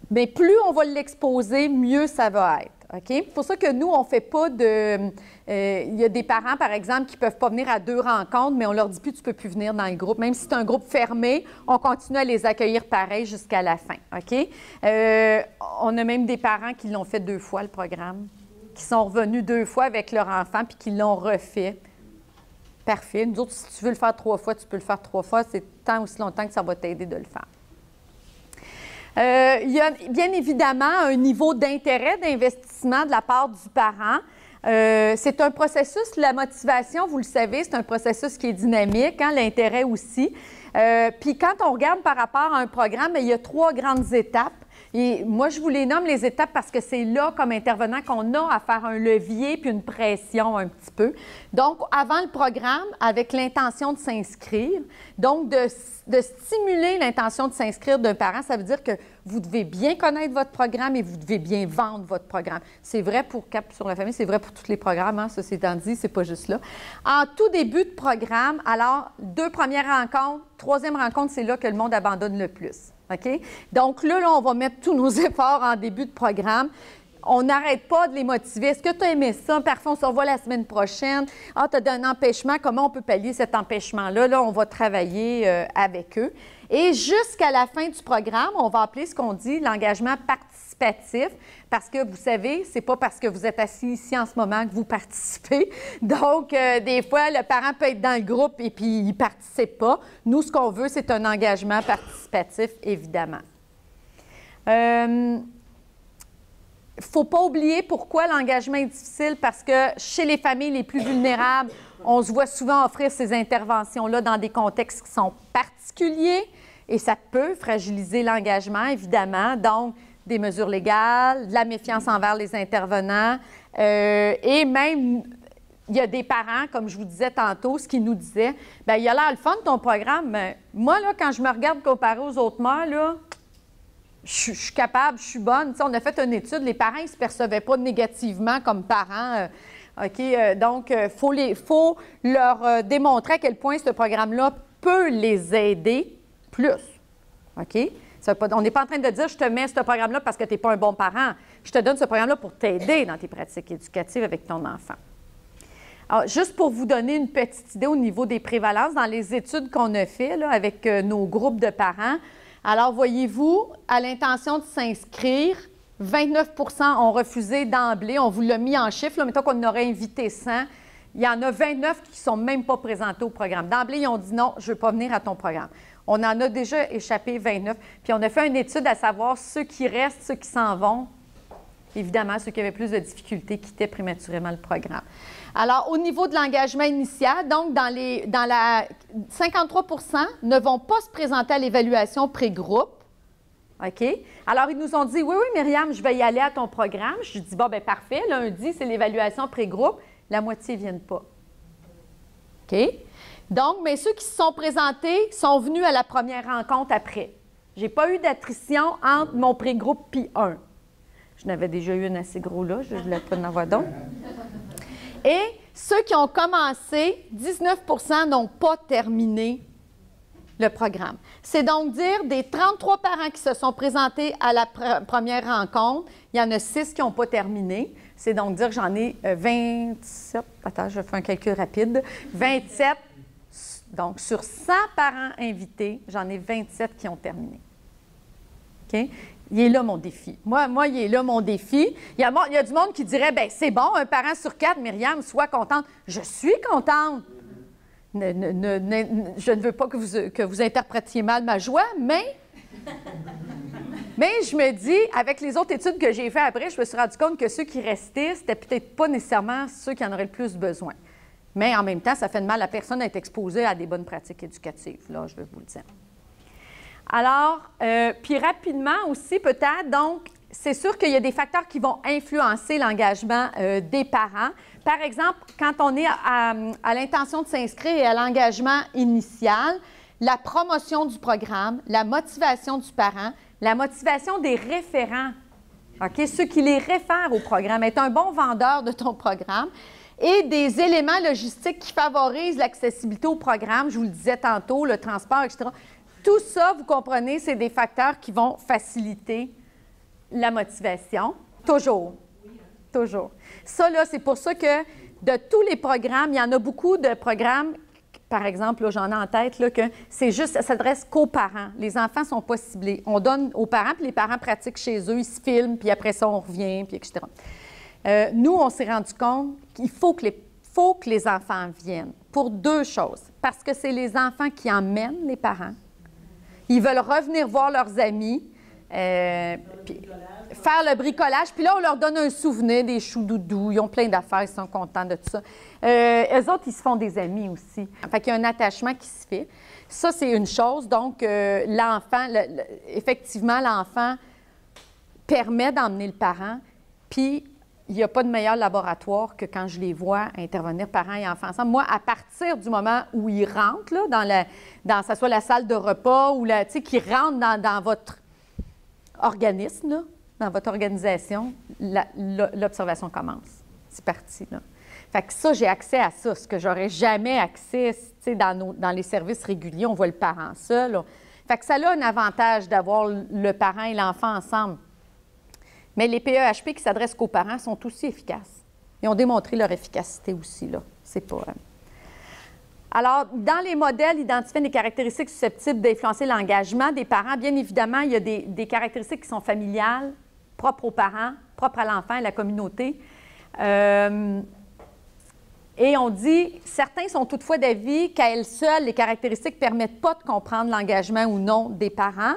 mais plus on va l'exposer, mieux ça va être. OK? C'est pour ça que nous, on ne fait pas de... Il y a des parents, par exemple, qui ne peuvent pas venir à 2 rencontres, mais on leur dit plus, tu ne peux plus venir dans le groupe. Même si c'est un groupe fermé, on continue à les accueillir pareil jusqu'à la fin. OK? On a même des parents qui l'ont fait 2 fois, le programme, qui sont revenus 2 fois avec leur enfant puis qui l'ont refait. Parfait. Nous autres, si tu veux le faire 3 fois, tu peux le faire 3 fois. C'est tant aussi longtemps que ça va t'aider de le faire. Il y a bien évidemment un niveau d'intérêt, d'investissement de la part du parent. C'est un processus, la motivation, vous le savez, c'est un processus qui est dynamique, hein, l'intérêt aussi. Puis quand on regarde par rapport à un programme, il y a 3 grandes étapes. Et moi, je vous les nomme les étapes parce que c'est là, comme intervenant, qu'on a à faire un levier puis une pression un petit peu. Donc, avant le programme, avec l'intention de s'inscrire, donc de stimuler l'intention de s'inscrire d'un parent, ça veut dire que vous devez bien connaître votre programme et vous devez bien vendre votre programme. C'est vrai pour Cap sur la famille, c'est vrai pour tous les programmes, hein, ceci étant dit, c'est pas juste là. En tout début de programme, alors, 2 premières rencontres, 3e rencontre, c'est là que le monde abandonne le plus. OK? Donc là, on va mettre tous nos efforts en début de programme. On n'arrête pas de les motiver. Est-ce que tu as aimé ça? Parfait, on se revoit la semaine prochaine. Ah, tu as un empêchement. Comment on peut pallier cet empêchement-là? Là, on va travailler avec eux. Et jusqu'à la fin du programme, on va appeler ce qu'on dit l'engagement participatif, parce que vous savez, c'est pas parce que vous êtes assis ici en ce moment que vous participez. Donc, des fois, le parent peut être dans le groupe et puis il ne participe pas. Nous, ce qu'on veut, c'est un engagement participatif, évidemment. Il ne faut pas oublier pourquoi l'engagement est difficile, parce que chez les familles les plus vulnérables, on se voit souvent offrir ces interventions-là dans des contextes qui sont particuliers et ça peut fragiliser l'engagement, évidemment. Donc, des mesures légales, de la méfiance envers les intervenants et même, il y a des parents, comme je vous disais tantôt, ce qu'ils nous disaient, bien, il a l'air le fun ton programme, mais moi, là, quand je me regarde comparé aux autres mères, là, je suis capable, je suis bonne. Tu sais, on a fait une étude, les parents, ils ne se percevaient pas négativement comme parents. OK? Donc, il faut leur démontrer à quel point ce programme-là peut les aider plus. OK? On n'est pas en train de dire, je te mets ce programme-là parce que tu n'es pas un bon parent. Je te donne ce programme-là pour t'aider dans tes pratiques éducatives avec ton enfant. Alors, juste pour vous donner une petite idée au niveau des prévalences, dans les études qu'on a faites là, avec nos groupes de parents, alors, voyez-vous, à l'intention de s'inscrire, 29 ont refusé d'emblée. On vous l'a mis en chiffres. Mettons qu'on aurait invité 100. Il y en a 29 qui ne sont même pas présentés au programme. D'emblée, ils ont dit non, je ne veux pas venir à ton programme. On en a déjà échappé 29. Puis on a fait une étude à savoir ceux qui restent, ceux qui s'en vont. Évidemment, ceux qui avaient plus de difficultés quittaient prématurément le programme. Alors, au niveau de l'engagement initial, donc, 53 ne vont pas se présenter à l'évaluation pré-groupe. OK? Alors, ils nous ont dit, oui, Myriam, je vais y aller à ton programme. Je dis, bon, bien, parfait. Lundi, c'est l'évaluation pré-groupe. La moitié ne viennent pas. OK? Donc, mais ceux qui se sont présentés sont venus à la première rencontre après. Je n'ai pas eu d'attrition entre mon pré-groupe puis un. Je n'avais déjà eu une assez gros là, je ne voulais pas en avoir d'autres. Et ceux qui ont commencé, 19 n'ont pas terminé le programme. C'est donc dire des 33 parents qui se sont présentés à la première rencontre, il y en a 6 qui n'ont pas terminé. C'est donc dire que j'en ai 27, attends, je fais un calcul rapide, 27, donc sur 100 parents invités, j'en ai 27 qui ont terminé. OK? Il est là mon défi. Moi, il est là mon défi. Il y a du monde qui dirait, bien, c'est bon, un parent sur 4, Myriam, sois contente. Je suis contente. Je ne veux pas que vous interprétiez mal ma joie, mais je me dis, avec les autres études que j'ai faites après, je me suis rendu compte que ceux qui restaient, c'était peut-être pas nécessairement ceux qui en auraient le plus besoin. Mais en même temps, ça fait de mal à personne d'être exposé à des bonnes pratiques éducatives, là, je vais vous le dire. Alors, puis rapidement aussi, peut-être, donc, c'est sûr qu'il y a des facteurs qui vont influencer l'engagement des parents. Par exemple, quand on est à l'intention de s'inscrire et à l'engagement initial, la promotion du programme, la motivation du parent, la motivation des référents, OK? Ceux qui les réfèrent au programme, être un bon vendeur de ton programme, et des éléments logistiques qui favorisent l'accessibilité au programme, je vous le disais tantôt, le transport, etc. Tout ça, vous comprenez, c'est des facteurs qui vont faciliter la motivation. Toujours. Toujours. Ça, là, c'est pour ça que de tous les programmes, il y en a beaucoup de programmes, par exemple, j'en ai en tête, là, que c'est juste, ça s'adresse qu'aux parents. Les enfants ne sont pas ciblés. On donne aux parents, puis les parents pratiquent chez eux, ils se filment, puis après ça, on revient, puis etc. Nous, on s'est rendu compte qu'il faut que les enfants viennent pour 2 choses. Parce que c'est les enfants qui emmènent les parents. Ils veulent revenir voir leurs amis, puis faire le bricolage. Puis là, on leur donne un souvenir des choux-doudous. Ils ont plein d'affaires, ils sont contents de tout ça. Eux autres, ils se font des amis aussi. Fait qu'il y a un attachement qui se fait. Ça, c'est une chose. Donc, l'enfant, effectivement, l'enfant permet d'emmener le parent. Puis, il n'y a pas de meilleur laboratoire que quand je les vois intervenir, parents et enfants ensemble. Moi, à partir du moment où ils rentrent, là, dans ça soit la salle de repas ou qu'ils rentrent dans votre organisme, là, dans votre organisation, l'observation commence. C'est parti, là. Fait que ça, j'ai accès à ça, ce que j'aurais jamais accès, dans les services réguliers, on voit le parent seul. Là. Fait que ça a un avantage d'avoir le parent et l'enfant ensemble. Mais les PEHP qui s'adressent qu'aux parents sont aussi efficaces. Ils ont démontré leur efficacité aussi, là. C'est pas... Alors, dans les modèles identifiant des caractéristiques susceptibles d'influencer l'engagement des parents, bien évidemment, il y a des caractéristiques qui sont familiales, propres aux parents, propres à l'enfant et à la communauté. Et on dit, certains sont toutefois d'avis qu'à elles seules, les caractéristiques ne permettent pas de comprendre l'engagement ou non des parents.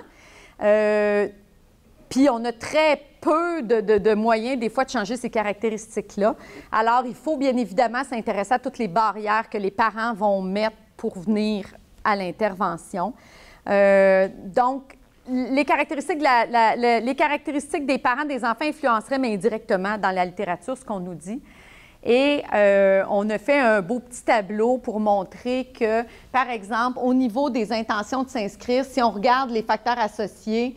Puis on a très peu de moyens, des fois, de changer ces caractéristiques-là. Alors, il faut bien évidemment s'intéresser à toutes les barrières que les parents vont mettre pour venir à l'intervention. Donc, les caractéristiques des parents des enfants influenceraient, mais indirectement, dans la littérature, ce qu'on nous dit. Et on a fait un beau petit tableau pour montrer que, par exemple, au niveau des intentions de s'inscrire, si on regarde les facteurs associés,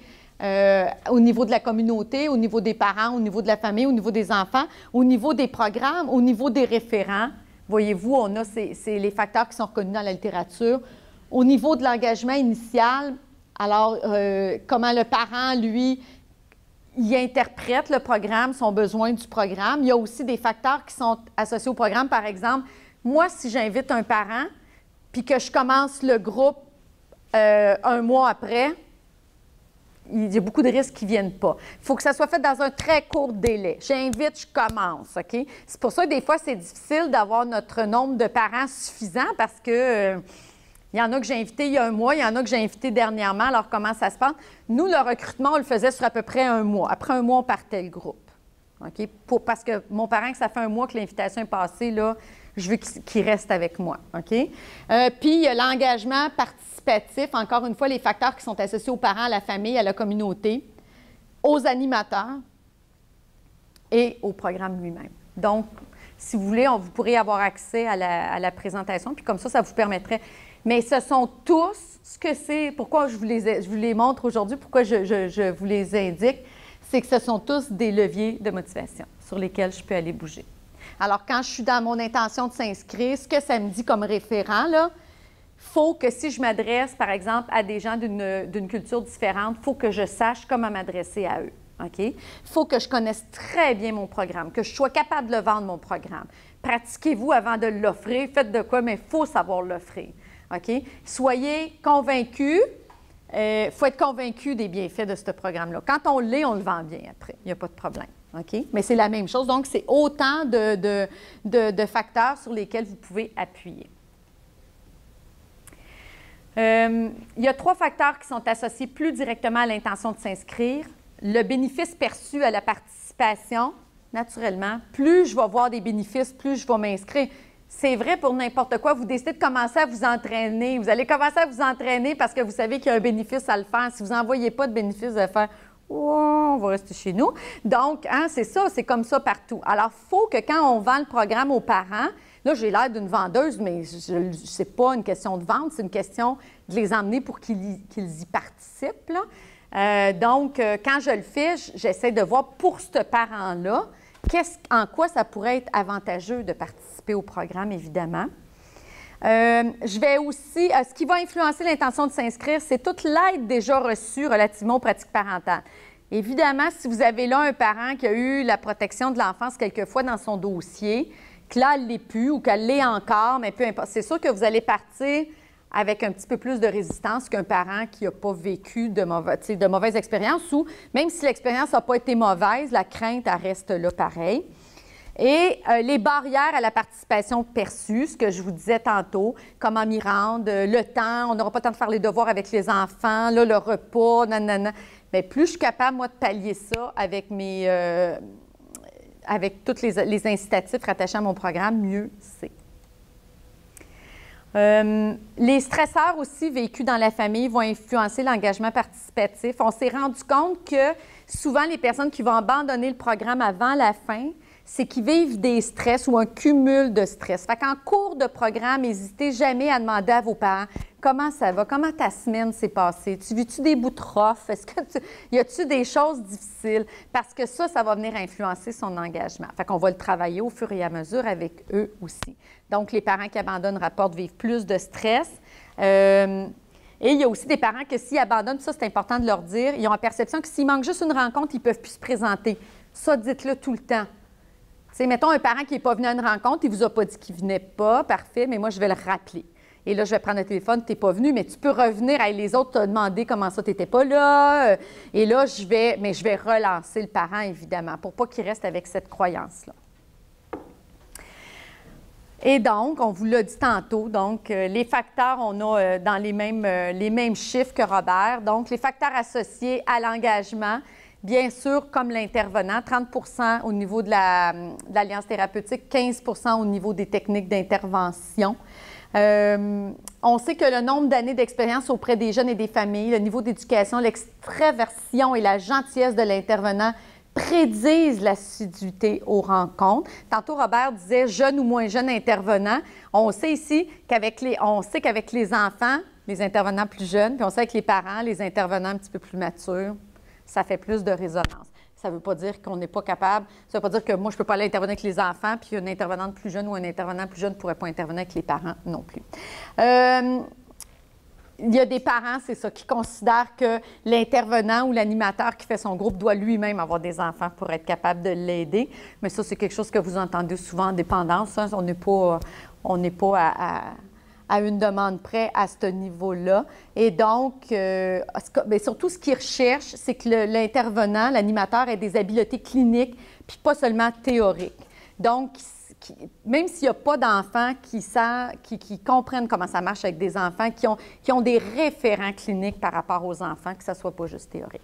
au niveau de la communauté, au niveau des parents, au niveau de la famille, au niveau des enfants, au niveau des programmes, au niveau des référents. Voyez-vous, on a c'est les facteurs qui sont reconnus dans la littérature. Au niveau de l'engagement initial, alors comment le parent, lui, il interprète le programme, son besoin du programme. Il y a aussi des facteurs qui sont associés au programme. Par exemple, moi, si j'invite un parent, puis que je commence le groupe 1 mois après, il y a beaucoup de risques qui ne viennent pas. Il faut que ça soit fait dans un très court délai. J'invite, je commence, OK? C'est pour ça que des fois, c'est difficile d'avoir notre nombre de parents suffisant parce que il y en a que j'ai invités il y a 1 mois, il y en a que j'ai invités dernièrement. Alors, comment ça se passe? Nous, le recrutement, on le faisait sur à peu près 1 mois. Après 1 mois, on partait le groupe. OK? Parce que mon parent, que ça fait 1 mois que l'invitation est passée, là, je veux qu'il reste avec moi. OK? Puis, il y a l'engagement participatif. Encore une fois, les facteurs qui sont associés aux parents, à la famille, à la communauté, aux animateurs et au programme lui-même. Donc, si vous voulez, vous pourrez avoir accès à la présentation. Puis comme ça vous permettrait... Mais ce sont tous, ce que c'est, pourquoi je vous les montre aujourd'hui, pourquoi je vous les indique, c'est que ce sont tous des leviers de motivation sur lesquels je peux aller bouger. Alors, quand je suis dans mon intention de s'inscrire, ce que ça me dit comme référent, là, faut que si je m'adresse, par exemple, à des gens d'une culture différente, il faut que je sache comment m'adresser à eux. OK? Il faut que je connaisse très bien mon programme, que je sois capable de le vendre, mon programme. Pratiquez-vous avant de l'offrir. Faites de quoi, mais il faut savoir l'offrir. OK? Soyez convaincus. Il faut être convaincu des bienfaits de ce programme-là. Quand on l'est, on le vend bien après. Il n'y a pas de problème. OK? Mais c'est la même chose. Donc, c'est autant de facteurs sur lesquels vous pouvez appuyer. Il y a 3 facteurs qui sont associés plus directement à l'intention de s'inscrire. Le bénéfice perçu à la participation, naturellement. Plus je vais voir des bénéfices, plus je vais m'inscrire. C'est vrai pour n'importe quoi. Vous décidez de commencer à vous entraîner. Vous allez commencer à vous entraîner parce que vous savez qu'il y a un bénéfice à le faire. Si vous n'en voyez pas de bénéfice, vous allez faire « Oh, on va rester chez nous ». Donc, hein, c'est ça, c'est comme ça partout. Alors, il faut que quand on vend le programme aux parents, là, j'ai l'air d'une vendeuse, mais ce n'est pas une question de vente, c'est une question de les emmener pour qu'ils y participent, là. Donc, quand je le fais, j'essaie de voir pour ce parent-là, en quoi ça pourrait être avantageux de participer au programme, évidemment. Je vais aussi, ce qui va influencer l'intention de s'inscrire, c'est toute l'aide déjà reçue relativement aux pratiques parentales. Évidemment, si vous avez là un parent qui a eu la protection de l'enfance quelquefois dans son dossier, que là, elle ne l'est plus ou qu'elle l'est encore, mais peu importe, c'est sûr que vous allez partir avec un petit peu plus de résistance qu'un parent qui n'a pas vécu de mauvaises expériences ou même si l'expérience n'a pas été mauvaise, la crainte, elle reste là pareil. Et les barrières à la participation perçue, ce que je vous disais tantôt, comment m'y rendre, le temps, on n'aura pas le temps de faire les devoirs avec les enfants, là, le repas, nanana. Mais plus je suis capable, moi, de pallier ça avec avec tous les incitatifs rattachés à mon programme, mieux c'est. Les stresseurs aussi vécus dans la famille vont influencer l'engagement participatif. On s'est rendu compte que souvent, les personnes qui vont abandonner le programme avant la fin, c'est qu'ils vivent des stress ou un cumul de stress. Fait qu'en cours de programme, n'hésitez jamais à demander à vos parents comment ça va, comment ta semaine s'est passée, tu vis-tu des bouts de rough, y a-tu des choses difficiles? Parce que ça va venir influencer son engagement. Fait qu'on va le travailler au fur et à mesure avec eux aussi. Donc, les parents qui abandonnent rapportent vivre plus de stress. Et il y a aussi des parents que s'ils abandonnent, ça c'est important de leur dire, ils ont la perception que s'il manque juste une rencontre, ils ne peuvent plus se présenter. Ça, dites-le tout le temps. T'sais, mettons un parent qui n'est pas venu à une rencontre, il ne vous a pas dit qu'il ne venait pas, parfait, mais moi, je vais le rappeler. Et là, je vais prendre le téléphone, tu n'es pas venu, mais tu peux revenir, hey, les autres t'ont demandé comment ça, tu n'étais pas là. Et là, je vais relancer le parent, évidemment, pour pas qu'il reste avec cette croyance-là. Et donc, on vous l'a dit tantôt, donc les facteurs, on a dans les mêmes chiffres que Robert. Donc, les facteurs associés à l'engagement, bien sûr, comme l'intervenant, 30 au niveau de l'Alliance thérapeutique, 15 au niveau des techniques d'intervention. On sait que le nombre d'années d'expérience auprès des jeunes et des familles, le niveau d'éducation, l'extraversion et la gentillesse de l'intervenant prédisent l'assiduité aux rencontres. Tantôt, Robert disait jeune ou moins jeune intervenant. On sait ici qu'avec les enfants, les intervenants plus jeunes, puis on sait avec les parents, les intervenants un petit peu plus matures, ça fait plus de résonance. Ça ne veut pas dire qu'on n'est pas capable. Ça ne veut pas dire que moi, je ne peux pas aller intervenir avec les enfants, puis une intervenante plus jeune ou un intervenant plus jeune ne pourrait pas intervenir avec les parents non plus. Il y a des parents, c'est ça, qui considèrent que l'intervenant ou l'animateur qui fait son groupe doit lui-même avoir des enfants pour être capable de l'aider. Mais ça, c'est quelque chose que vous entendez souvent en dépendance. Hein. On n'est pas à une demande près à ce niveau-là. Et donc, bien, surtout, ce qu'ils recherchent, c'est que l'intervenant, l'animateur, ait des habiletés cliniques, puis pas seulement théoriques. Donc, même s'il n'y a pas d'enfants qui comprennent comment ça marche avec des enfants, qui ont des référents cliniques par rapport aux enfants, que ça ne soit pas juste théorique.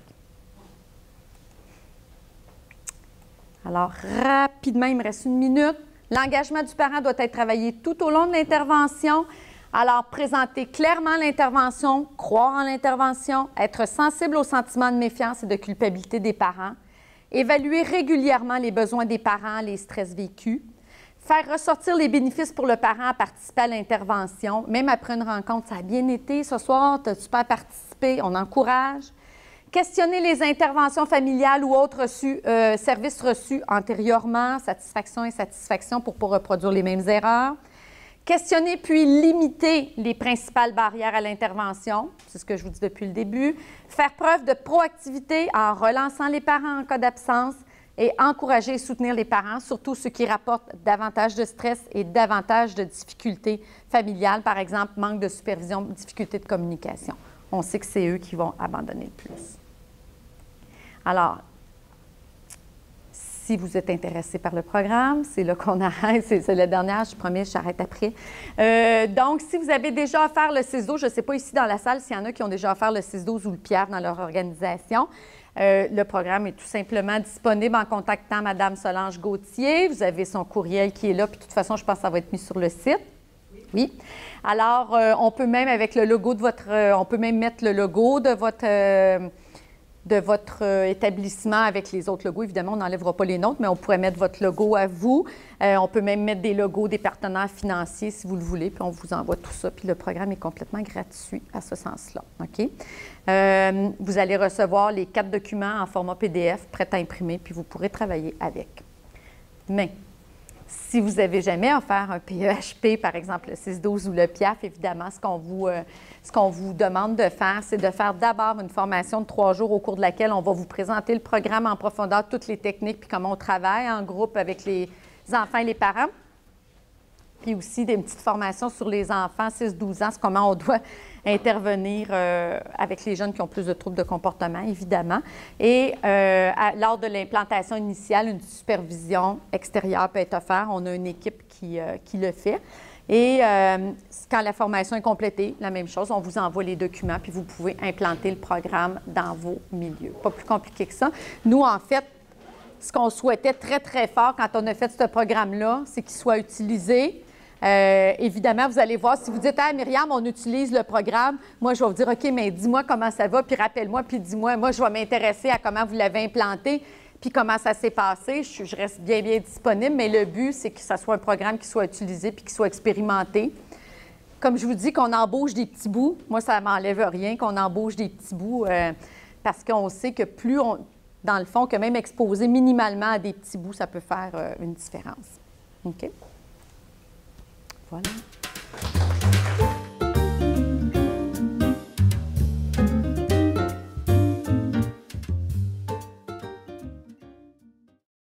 Alors, rapidement, il me reste 1 minute. L'engagement du parent doit être travaillé tout au long de l'intervention. Alors, présenter clairement l'intervention, croire en l'intervention, être sensible aux sentiments de méfiance et de culpabilité des parents, évaluer régulièrement les besoins des parents, les stress vécus, faire ressortir les bénéfices pour le parent à participer à l'intervention, même après une rencontre, ça a bien été ce soir, tu as super participé, on encourage. Questionner les interventions familiales ou autres services reçus antérieurement, satisfaction et insatisfaction pour ne pas reproduire les mêmes erreurs. Questionner puis limiter les principales barrières à l'intervention, c'est ce que je vous dis depuis le début. Faire preuve de proactivité en relançant les parents en cas d'absence et encourager et soutenir les parents, surtout ceux qui rapportent davantage de stress et davantage de difficultés familiales, par exemple, manque de supervision, difficultés de communication. On sait que c'est eux qui vont abandonner le plus. Alors, si vous êtes intéressé par le programme, c'est là qu'on arrête. C'est la dernière, je promets, j'arrête après. Donc, si vous avez déjà offert le CISDO, je ne sais pas ici dans la salle s'il y en a qui ont déjà offert le CISDO ou le PIER dans leur organisation. Le programme est tout simplement disponible en contactant Mme Solange Gauthier. Vous avez son courriel qui est là, puis de toute façon, je pense que ça va être mis sur le site. Oui. Alors, on peut même avec le logo de votre... on peut même mettre le logo de votre établissement avec les autres logos. Évidemment, on n'enlèvera pas les nôtres, mais on pourrait mettre votre logo à vous. On peut même mettre des logos des partenaires financiers si vous le voulez, puis on vous envoie tout ça. Puis le programme est complètement gratuit à ce sens-là. OK? Vous allez recevoir les 4 documents en format PDF prêts à imprimer, puis vous pourrez travailler avec. Mais si vous n'avez jamais offert un PEHP, par exemple le 6-12 ou le PIAF, évidemment, ce qu'on vous demande de faire, c'est de faire d'abord une formation de 3 jours au cours de laquelle on va vous présenter le programme en profondeur, toutes les techniques, puis comment on travaille en groupe avec les enfants et les parents. Puis aussi des petites formations sur les enfants 6-12 ans, comment on doit intervenir avec les jeunes qui ont plus de troubles de comportement, évidemment. Et lors de l'implantation initiale, une supervision extérieure peut être offerte. On a une équipe qui le fait. Et quand la formation est complétée, la même chose, on vous envoie les documents, puis vous pouvez implanter le programme dans vos milieux. Pas plus compliqué que ça. Nous, en fait, ce qu'on souhaitait très, très fort quand on a fait ce programme-là, c'est qu'il soit utilisé. Évidemment, vous allez voir, si vous dites « Ah, Myriam, on utilise le programme », moi, je vais vous dire « OK, mais dis-moi comment ça va, puis rappelle-moi, puis dis-moi, moi, je vais m'intéresser à comment vous l'avez implanté, puis comment ça s'est passé. » Je reste bien, bien disponible, mais le but, c'est que ça soit un programme qui soit utilisé puis qui soit expérimenté. Comme je vous dis, qu'on embauche des petits bouts, moi, ça ne m'enlève rien qu'on embauche des petits bouts parce qu'on sait que plus on, dans le fond, que même exposer minimalement à des petits bouts, ça peut faire une différence. OK? Voilà.